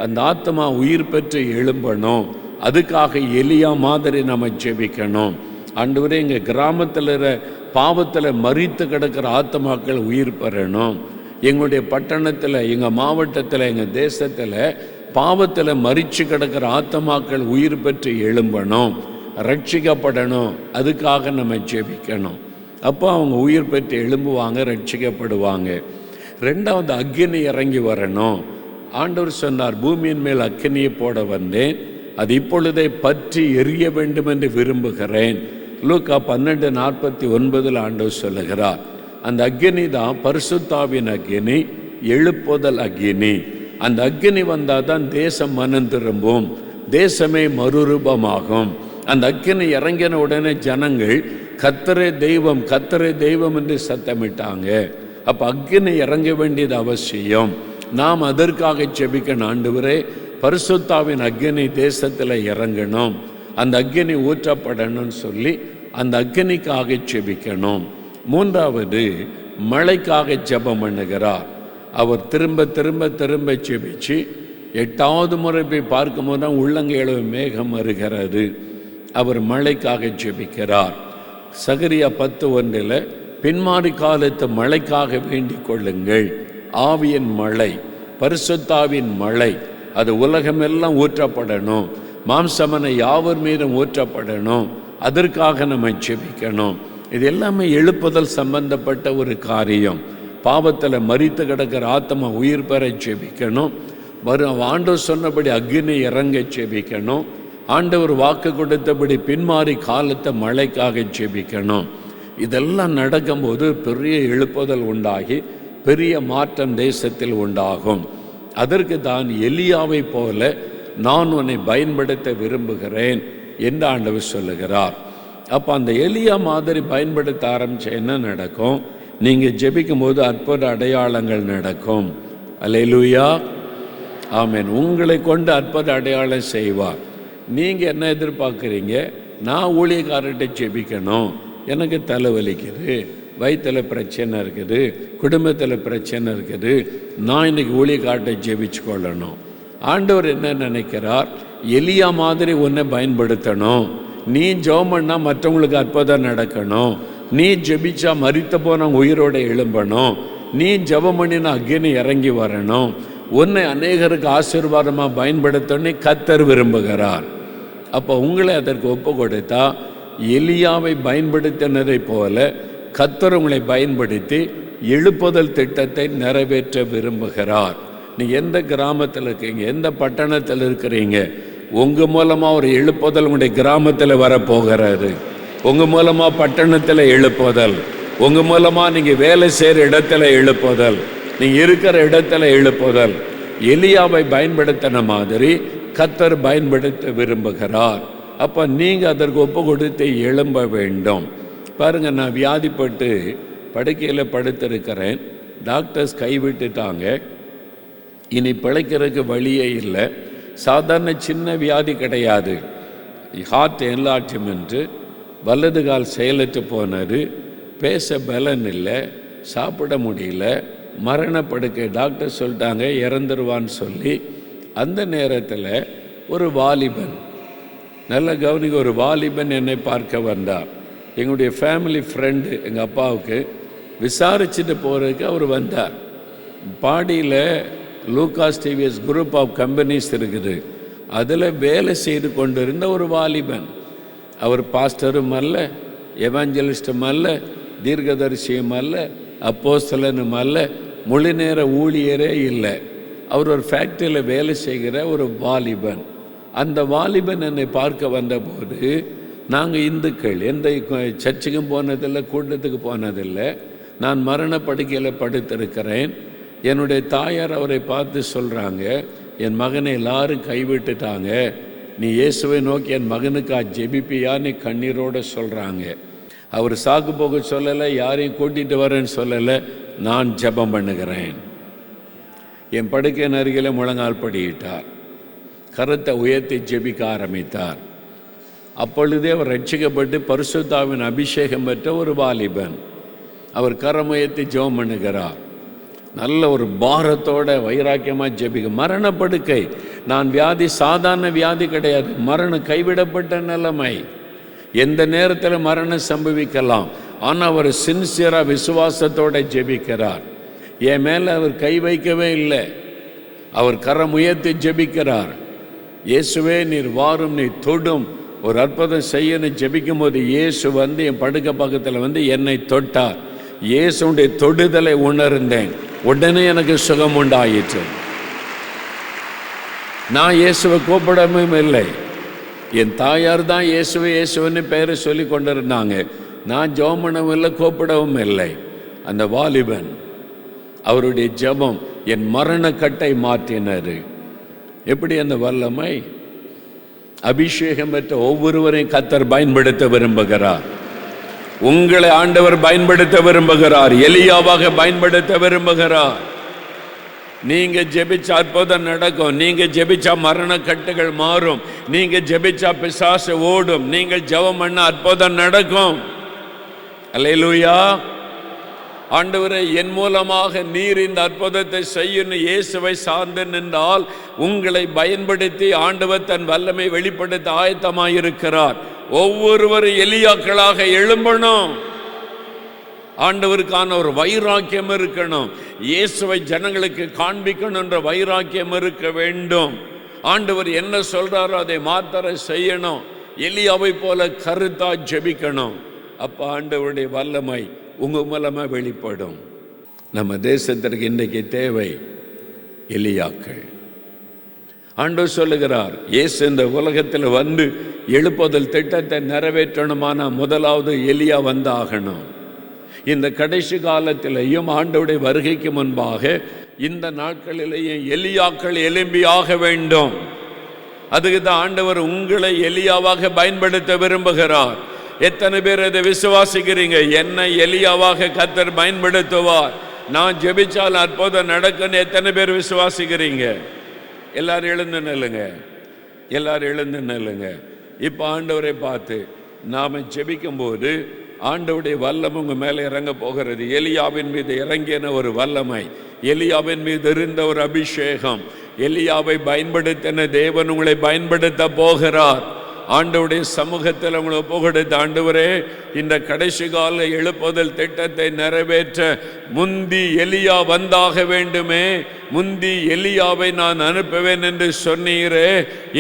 அந்த ஆத்மா உயிர் பெற்று எழும்பணும். அதுக்காக எலியா மாதிரி நம்ம ஜெபிக்கணும். ஆண்டவரே, எங்கள் கிராமத்தில் பாவத்தில் மரித்து கிடக்கிற ஆத்மாக்கள் உயிர் பெறணும். எங்களுடைய பட்டணத்தில், எங்கள் மாவட்டத்தில், எங்கள் தேசத்தில் பாவத்தில் மரித்து கிடக்கிற ஆத்மாக்கள் உயிர் பெற்று எழும்பணும், ரட்சிக்கப்படணும். அதுக்காக நம்ம ஜெபிக்கணும். அப்போ அவங்க உயிர் பெற்று எழும்புவாங்க, ரட்சிக்கப்படுவாங்க. ரெண்டாவது, அக்கினி இறங்கி வரணும். ஆண்டவர் சொன்னார், பூமியின் மேல் அக்கினியை போட வந்தேன், அது இப்பொழுதே பற்றி எரிய வேண்டும் என்று விரும்புகிறேன். லூக்கா 12:49 ஆண்டவர் சொல்லுகிறார். அந்த அக்கினி தான் பரிசுத்தாவின் அக்கினி, எழுப்புதல் அக்கினி. அந்த அக்கினி வந்தால் தான் தேசம் மனம் திரும்பும், தேசமே மறுரூபமாகும். அந்த அக்கினி இறங்கின உடனே ஜனங்கள் கர்த்தரே தெய்வம், கர்த்தரே தெய்வம் என்று சத்தமிட்டாங்க. அப்போ அக்கினி இறங்க வேண்டியது அவசியம். நாம் அதற்காக ஜெபிக்கணும். ஆண்டவரே, பரிசுத்தாவின் அக்கினி தேசத்தில் இறங்கணும், அந்த அக்கினி ஊற்றப்படணும்னு சொல்லி அந்த அக்கினிக்காக ஜெபிக்கணும். மூன்றாவது, மழைக்காக ஜெபம் பண்ணுகிறார். அவர் திரும்ப திரும்ப திரும்ப ஜெபிச்சு 8வது முறை போய் பார்க்கும்போது தான் உள்ளங்கையளவு மேகம் வருகிறது. அவர் மழைக்காக ஜெபிக்கிறார். சகரியா 10:1 பின்மாறி காலத்து மழைக்காக வேண்டிக் கொள்ளுங்கள். ஆவியின் மழை, பரிசுத்தாவின் மழை, அது உலகமெல்லாம் ஊற்றப்படணும், மாம்சமன யாவர் மீதும் ஊற்றப்படணும். அதற்காக நம்ம ஜெபிக்கணும். இது எல்லாமே எழுப்புதல் சம்பந்தப்பட்ட ஒரு காரியம். பாவத்தில் மரித்து கிடக்கிற ஆத்மா உயிர் பெற ஜெபிக்கணும். வரும் ஆண்டவர் சொன்னபடி அக்னி இறங்க ஜெபிக்கணும். ஆண்டவர் வாக்கு கொடுத்தபடி பின்மாறி காலத்தை மழைக்காக ஜெபிக்கணும். இதெல்லாம் நடக்கும்போது பெரிய எழுப்புதல் உண்டாகி பெரிய மாற்றம் தேசத்தில் உண்டாகும். அதற்கு தான் எலியாவை போல நான் உன்னை பயன்படுத்த விரும்புகிறேன் என்று ஆண்டவர் சொல்லுகிறார். அப்போ அந்த எலியா மாதிரி பயன்படுத்த ஆரம்பிச்ச என்ன நடக்கும்? நீங்கள் ஜெபிக்கும் போது அற்புத அடையாளங்கள் நடக்கும். அல்லேலூயா, ஆமென். உங்களை கொண்டு அற்புத அடையாளம் செய்வார். நீங்கள் என்ன எதிர்பார்க்குறீங்க? நான் ஊழியக்காரர்கிட்ட ஜெபிக்கணும், எனக்கு தலைவலிக்குது, வயிற்றில் பிரச்சனை இருக்குது, குடும்பத்தில் பிரச்சனை இருக்குது, நான் இன்னைக்கு ஊழியக்காரர்கிட்ட ஜெபிச்சு கொள்ளணும். ஆண்டவர் என்ன நினைக்கிறார்? எலியா மாதிரி உன்னை பயன்படுத்தணும். நீ ஜெபம் பண்ணால் மற்றவங்களுக்கு அற்புதம் நடக்கணும். நீ ஜெபிச்சா மரித்த போனவங்க உயிரோட எழும்பணும். நீ ஜெபம் பண்ணினா அக்னி இறங்கி வரணும். உன்னை அநேகருக்கு ஆசீர்வாதமாக பயன்படுத்தணும்னு கர்த்தர் விரும்புகிறார். அப்போ உங்களை அதற்கு ஒப்பு கொடுத்தா எலியாவை பயன்படுத்தினதை போல கர்த்தர் உங்களை பயன்படுத்தி எழுப்புதல் திட்டத்தை நிறைவேற்ற விரும்புகிறார். நீங்கள் எந்த கிராமத்தில் இருக்கீங்க, எந்த பட்டணத்தில் இருக்கிறீங்க, உங்கள் மூலமாக ஒரு எழுப்புதல் உங்களுடைய கிராமத்தில் வரப்போகிறாரு. உங்கள் மூலமாக பட்டணத்தில் எழுப்புதல், உங்கள் மூலமாக நீங்கள் வேலை செய்கிற இடத்துல எழுப்புதல், நீங்கள் இருக்கிற இடத்துல எழுப்புதல். எலியாவை பயன்படுத்தின மாதிரி கர்த்தர் பயன்படுத்த விரும்புகிறார். அப்போ நீங்கள் அதற்கு ஒப்பு கொடுத்து எழும்ப வேண்டும். பாருங்கள், நான் வியாதிப்பட்டு படுக்கையில் படுத்திருக்கிறேன். டாக்டர்ஸ் கைவிட்டுட்டாங்க. இனி பிழைக்கிறதுக்கு வழியே இல்லை. சாதாரண சின்ன வியாதி கிடையாது, ஹார்ட் என்லார்ஜ்மெண்ட்டு. வலது கால் செயலற்று போனார், பேச பலன் இல்லை, சாப்பிட முடியல, மரணப்படுக்கை. டாக்டர் சொல்லிட்டாங்க இறந்துருவான்னு சொல்லி. அந்த நேரத்தில் ஒரு வாலிபன், நல்ல கவனிக்க, ஒரு வாலிபன் என்னை பார்க்க வந்தார். எங்களுடைய ஃபேமிலி ஃப்ரெண்டு, எங்கள் அப்பாவுக்கு விசாரிச்சுட்டு போகிறதுக்கு அவர் வந்தார். பாடியில் Lucas TVS group of companies இருக்குது, அதில் வேலை செய்து கொண்டிருந்த ஒரு வாலிபன். அவர் பாஸ்டரும் அல்ல, எவாஞ்சலிஸ்டும் அல்ல, தீர்க்கதரிசியும் அல்ல, அப்போஸ்தலனும் அல்ல, முழு நேர ஊழியரே இல்லை. அவர் ஒரு ஃபேக்ட்ரியில் வேலை செய்கிற ஒரு வாலிபன். அந்த வாலிபன் என்னை பார்க்க வந்தபோது, நாங்கள் இந்துக்கள், எந்த சர்ச்சுக்கும் போனதில்லை, கூட்டத்துக்கு போனதில்லை, நான் மரணப்படுக்கையில் படுத்திருக்கிறேன். என்னுடைய தாயார் அவரை பார்த்து சொல்கிறாங்க, என் மகனை எல்லாரும் கைவிட்டுட்டாங்க, நீ இயேசுவை நோக்கி என் மகனுக்காக ஜெபிப்பியான்னு கண்ணீரோடு சொல்கிறாங்க. அவர் சாக்கு போக சொல்லலை, யாரையும் கூட்டிகிட்டு வரேன்னு சொல்லலை, நான் ஜெபம் பண்ணுகிறேன். என் படுக்கையின் அருகில் முழங்கால் படியிட்டார், கரத்தை உயர்த்தி ஜெபிக்க ஆரம்பித்தார். அப்பொழுதே அவர் ரட்சிக்கப்பட்டு பரிசுத்தாவின் அபிஷேகம் பெற்ற ஒரு வாலிபன். அவர் கரம் உயர்த்தி ஜெபம் பண்ணுகிறார். நல்ல ஒரு பாரத்தோட வைராக்கியமாக ஜெபிக்க. மரணப்படுக்கை, நான் வியாதி சாதாரண வியாதி கிடையாது, மரணம், கைவிடப்பட்ட நிலைமை. எந்த நேரத்தில் மரணம் சம்பவிக்கலாம். ஆனால் அவர் சின்சியராக விசுவாசத்தோட ஜெபிக்கிறார். என் மேலே அவர் கை வைக்கவே இல்லை, அவர் கரம் உயர்த்தி ஜெபிக்கிறார். இயேசுவே நீர் வாரும், நீ தொடும், ஒரு அற்புதம் செய்யணும் ஜெபிக்கும் போது இயேசு வந்து என் படுக்கை பக்கத்தில் வந்து என்னை தொட்டார். இயேசுடைய தொடுதலை உணர்ந்தேன். உடனே எனக்கு சுகம் உண்டாயிற்று. நான் இயேசுவை கூப்பிடவும் இல்லை, என் தாயார் தான் இயேசுவை இயேசுன்னு பேரை சொல்லி கொண்டிருந்தாங்க. நான் ஜெபம் பண்ணவும் இல்லை, கூப்பிடவும் இல்லை. அந்த வாலிபன், அவருடைய ஜெபம் என் மரணக்கட்டை மாற்றினார். எப்படி அந்த வல்லமை! அபிஷேகம் பெற்ற ஒவ்வொருவரையும் கர்த்தர் பயன்படுத்த விரும்புகிறார். உங்களை ஆண்டவர் பயன்படுத்த விரும்புகிறார், எலியாவாக பயன்படுத்த விரும்புகிறார். நீங்க ஜெபிச்சா அற்புதம் நடக்கும், நீங்க ஜெபிச்சா மரண கட்டுகள் மாறும், நீங்க ஜெபிச்சா பிசாசு ஓடும், நீங்கள் ஜெபம் பண்ண அற்புதம் நடக்கும். அல்லேலூயா. ஆண்டவரே, என் மூலமாக நீர் இந்த அற்புதத்தை செய்யணும் இயேசுவை சார்ந்து நின்றால் உங்களை பயன்படுத்தி ஆண்டவர் தன் வல்லமை வெளிப்படுத்த ஆயத்தமாயிருக்கிறார். ஒவ்வொருவரும் எலியாக்களாக எழும்பணும். ஆண்டவருக்கான ஒரு வைராக்கியம் இருக்கணும். இயேசுவை ஜனங்களுக்கு காண்பிக்கணும் என்ற வைராக்கியம் இருக்க வேண்டும். ஆண்டவர் என்ன சொல்றாரோ அதை மாத்திர செய்யணும். எலியாவை போல கருத்தா ஜெபிக்கணும். அப்ப ஆண்டவருடைய வல்லமை உங்க மூலமா வெளிப்படும். நம்ம தேசத்திற்கு இன்றைக்கு தேவை எலியாக்கள். ஆண்டவர் சொல்லுகிறார், இயேசு இந்த உலகத்தில் வந்து எழுப்புதல் திட்டத்தை நிறைவேற்றணுமான முதலாவது எலியா வந்தாகணும். இந்த கடைசி காலத்திலேயும் ஆண்டவருடைய வருகைக்கு முன்பாக இந்த நாட்களிலேயும் எலியாக்கள் எழும்பியாக வேண்டும். அதுக்கு தான் ஆண்டவர் உங்களை எலியாவாக பயன்படுத்த விரும்புகிறார். எத்தனை பேர் இதை விசுவாசிக்கிறீங்க? என்னை எலியாவாக கர்த்தர் பயன்படுத்துவார், நான் ஜெபிச்சால் அற்புதம் நடக்குன்னு எத்தனை பேர் விசுவாசிக்கிறீங்க? எல்லாரும் எழுந்து நில்லுங்க, எல்லாரும் எழுந்து நில்லுங்க. இப்போ ஆண்டவரை பார்த்து நாம் ஜெபிக்கும் போது ஆண்டவருடைய வல்லமை உங்கள் மேலே இறங்க போகிறது. எலியாவின் மீது இறங்கின ஒரு வல்லமை, எலியாவின் மீது இருந்த ஒரு அபிஷேகம், எலியாவை பயன்படுத்தின தேவன் உங்களை பயன்படுத்த போகிறார். ஆண்டவருடைய சமூகத்தில் உங்களை ஒப்புக்கொடுத்த ஆண்டவரே, இந்த கடைசி கால எழுப்புதல் திட்டத்தை நிறைவேற்ற முந்தி எலியா வந்தாக வேண்டுமே, முந்தி எலியாவை நான் அனுப்புவேன் என்று சொன்னீரே,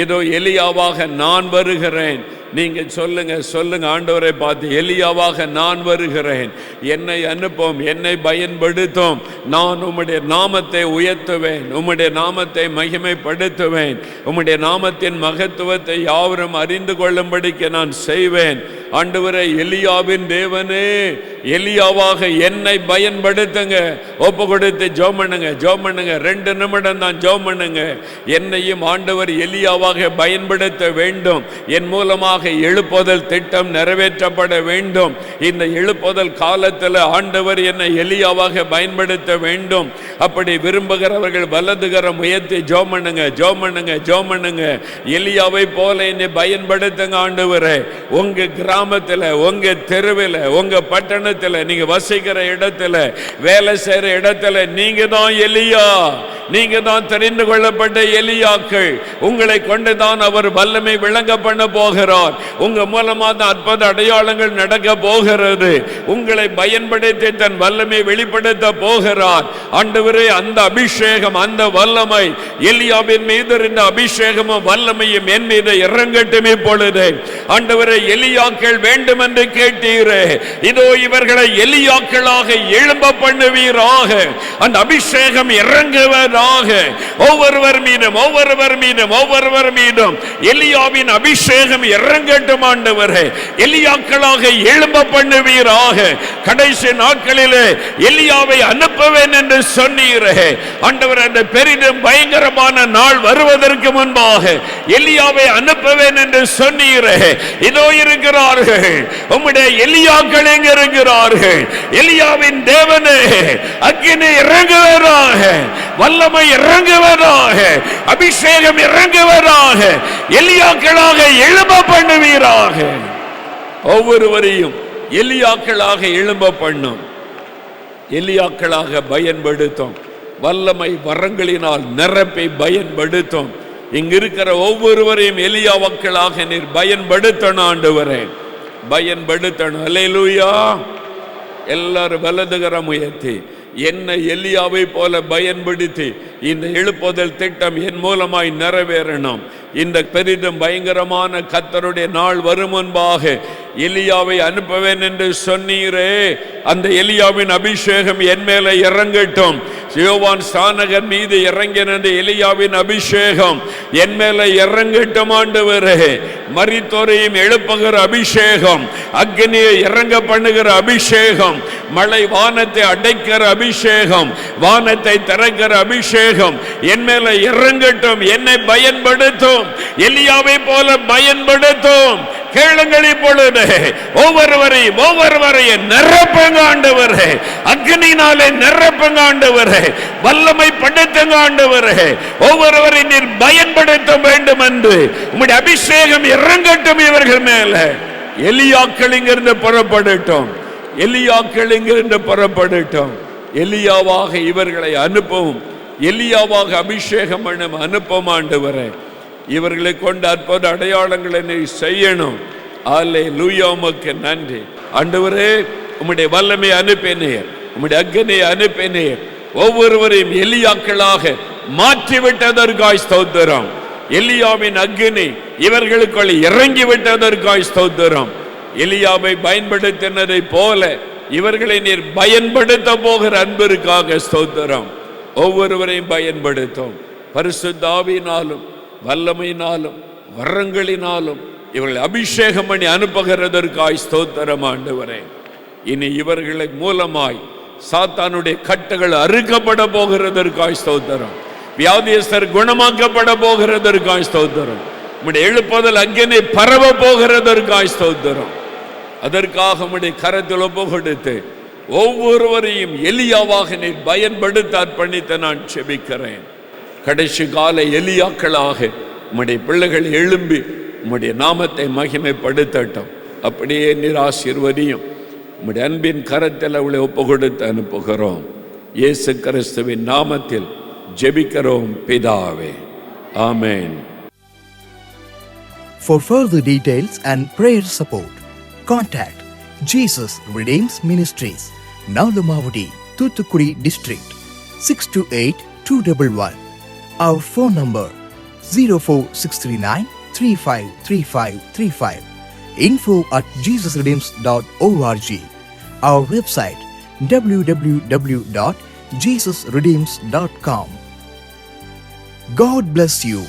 இதோ எலியாவாக நான் வருகிறேன். நீங்க சொல்லுங்க, சொல்லுங்க ஆண்டவரை பார்த்து, எலியாவாக நான் வருகிறேன், என்னை அனுப்பும், என்னை பயன்படுத்தும், நான் உம்முடைய நாமத்தை உயர்த்துவேன், உம்முடைய நாமத்தை மகிமைப்படுத்துவேன், உம்முடைய நாமத்தின் மகத்துவத்தை யாவரும் அறிந்து கொள்ளும்படிக்கு நான் செய்வேன். ஆண்டவரே, எலியாவின் தேவனே, எலியாவாக என்னை பயன்படுத்துங்க. ஒப்பு கொடுத்து ஜெபம் பண்ணுங்க, ஜெபம் பண்ணுங்க. 2 நிமிடம் தான் ஜெபம் பண்ணுங்க. என்னையும் ஆண்டவர் எலியாவாக பயன்படுத்த வேண்டும். என் மூலமாக எழுப்புதல் திட்டம் நிறைவேற்றப்பட வேண்டும். இந்த எழுப்புதல் காலத்தில் ஆண்டவர் என்னை எலியாவாக பயன்படுத்த வேண்டும். அப்படி விரும்புகிறவர்கள் வலதுகரம் உயர்த்தி ஜெபம் பண்ணுங்க, ஜெபம் பண்ணுங்க, ஜெபம் பண்ணுங்க. எலியாவை போல என்னை பயன்படுத்துங்க ஆண்டவரே. உங்க கிராமத்தில், உங்க தெருவில், உங்க பட்டணத்தில், நீங்க வசிக்கிற இடத்துல, வேலை செய்யற இடத்துல நீங்க தான் எலியா, நீங்க தான் தெரிந்து கொள்ளப்பட்ட எலியாக்கள். உங்களை கொண்டுதான் அவர் வல்லமை விளங்க பண்ண போகிறார். உங்க மூலமா தான் அற்புத அடையாளங்கள் நடக்க போகிறது. உங்களை பயன்படுத்தி தன் வல்லமை வெளிப்படுத்த போகிறார். ஆண்டவரே, அந்த அபிஷேகம், அந்த வல்லமை எலியாவின் மீது இருந்த அபிஷேகமும் வல்லமையும் என் மீது இறங்கட்டும் இப்பொழுது. ஆண்டவரே, எலியாக்கள் வேண்டும் என்று கேட்டீரே, இதோ இவர்களை எலியாக்களாக எழும்ப பண்ணுவீராக. அந்த அபிஷேகம் இறங்குவதாக ஒவ்வொருவர் மீதும், ஒவ்வொருவர் மீதும், ஒவ்வொருவர் மீதும் எலியாவின் அபிஷேகம் இறங்கட்டும் ஆண்டவரே. எலியாக்களாக எழும்ப பண்ணுவீராக. கடைசி நாட்களிலே எலியாவை அனுப்புவேன் என்று சொன்னீரே ஆண்டவர். அந்த பெரிதும் பயங்கரமான நாள் வருவதற்கு முன்பாக எலியாவை அனுப்புவேன் என்று சொன்னீரே. இதோ இருக்கிறார்கள் உம்முடைய எலியாக்கள், எங்க இருக்கிறார்கள்? எலியாவின் தேவனே, அக்கினி இறங்குவதாக, வல்லமை இறங்குவதாக, அபிஷேகம் இறங்குவதாக, எலியாக்களாக எழும்ப பண்ணுவீராக. ஒவ்வொருவரையும் எலியாக்களாக எழும்ப பண்ணும், எலியாக்களாக பயன்படுத்தும், வல்லமை வரங்களினால் நிரப்பி பயன்படுத்தும். இங்க இருக்கிற ஒவ்வொருவரையும் எலியாக்களாக நீர் பயன்படுத்தணும் ஆண்டவரே, பயன்படுத்தணும். அல்லேலூயா. எல்லாரும் வலதுகரம் உயர்த்தி என்னை எலியாவை போல பயன்படுத்தி இந்த எழுப்புதல் திட்டம் என் மூலமாய் நிறைவேறணும். இந்த பெரிதும் பயங்கரமான கர்த்தருடைய நாள் வரும் முன்பாக எலியாவை அனுப்புவேன் என்று சொன்னீரே, அந்த எலியாவின் அபிஷேகம் என் மேல இறங்கட்டும். யோவான் ஸ்நானகர் மீது இறங்கின எலியாவின் அபிஷேகம் என் மேல இறங்கட்டும் ஆண்டவரே. மரித்தோரையும் எழுப்புகிற அபிஷேகம், அக்னியை இறங்க பண்ணுகிற அபிஷேகம், மழை வானத்தை அடைக்கிற அபிஷேகம், வானத்தை திறக்கிற அபிஷேகம் என் மேல இறங்கட்டும். என்னை பயன்படுத்தும், எலியாவை போல பயன்படுத்தும். கேளுங்கள் இப்பொழுது. ஒவ்வொருவரையும் நிரப்புங்க ஆண்டவரே, அக்னியினாலே நிரப்புங்க ஆண்டவரே, வல்லமை படுத்துங்க ஆண்டவரே. ஒவ்வொருவரையும் நீர் பயன்படுத்த வேண்டும் என்று உம்முடைய அபிஷேகம் இறங்கட்டும் இவர்கள் மேல. எலியாக்கள் இங்கிருந்து புறப்படட்டும், எலியாக்கள் இங்கிருந்து புறப்படட்டும். எலியாவாக இவர்களை அனுப்பவும், எலியாவாக அபிஷேகம் பண்ணும் அனுப்பவும் ஆண்டவரே. இவர்களை கொண்டு அற்புத அடையாளங்களை நீ செய்யணும். அல்லேலூயா. உமக்கு நன்றி ஆண்டவரே. உம்முடைய வல்லமை அனுப்பினீர், உம்முடைய அக்னியை அனுப்பினீர். ஒவ்வொருவரையும் எலியாக்களாக மாற்றிவிட்டதற்காய் ஸ்தோத்திரம். எலியாவின் அக்னி இவர்களுக்குள் இறங்கி விட்டதற்காய் ஸ்தோத்திரம். எலியாவை பயன்படுத்தினதை போல இவர்களை நீர் பயன்படுத்த போகிற அன்பிற்காக ஸ்தோத்திரம். ஒவ்வொருவரையும் பயன்படுத்தும். பரிசுத்த ஆவியினாலும் வல்லமையினாலும் வரங்களினாலும் இவர்களை அபிஷேகம் பண்ணி அனுப்புகிறதற்காய் ஸ்தோத்திரம் ஆண்டவரே. இனி இவர்களை மூலமாய் சாத்தானுடைய கட்டுகள் அறுக்கப்பட போகிறதற்காய் ஸ்தோத்திரம். வியாதியஸ்தர் குணமாக்கப்பட போகிறதற்காய் ஸ்தோத்திரம். உம்முடைய எழுப்புதல் அங்கேனே பரவ போகிறதற்காய் ஸ்தோத்திரம். அதற்காக உம்முடைய கரத்தில் ஒப்பு கொடுத்து ஒவ்வொருவரையும் எலியாவாக நீர் பயன்படுத்த அர்ப்பணித்த நான் செபிக்கிறேன். கடைசி கால எலியாக்களாக உம்முடைய பிள்ளைகள் எழும்பி உம்முடைய நாமத்தை மகிமைப்படுத்தட்டும். அப்படியே நீர் ஆசீர்வதியும். உம்முடைய அன்பின் கரத்தில் அவளை ஒப்பு கொடுத்து அனுப்புகிறோம். இயேசு கிறிஸ்துவின் நாமத்தில் ஜெபிக்கிறோம் பிதாவே, ஆமென். For further details and prayer support, contact Jesus Redeems Ministries, Nalumavudi, Thoothukudi District, 628-211. Our phone number 04639 353535. info@jesusredeems.org. Our website www.jesusredeems.com. God bless you.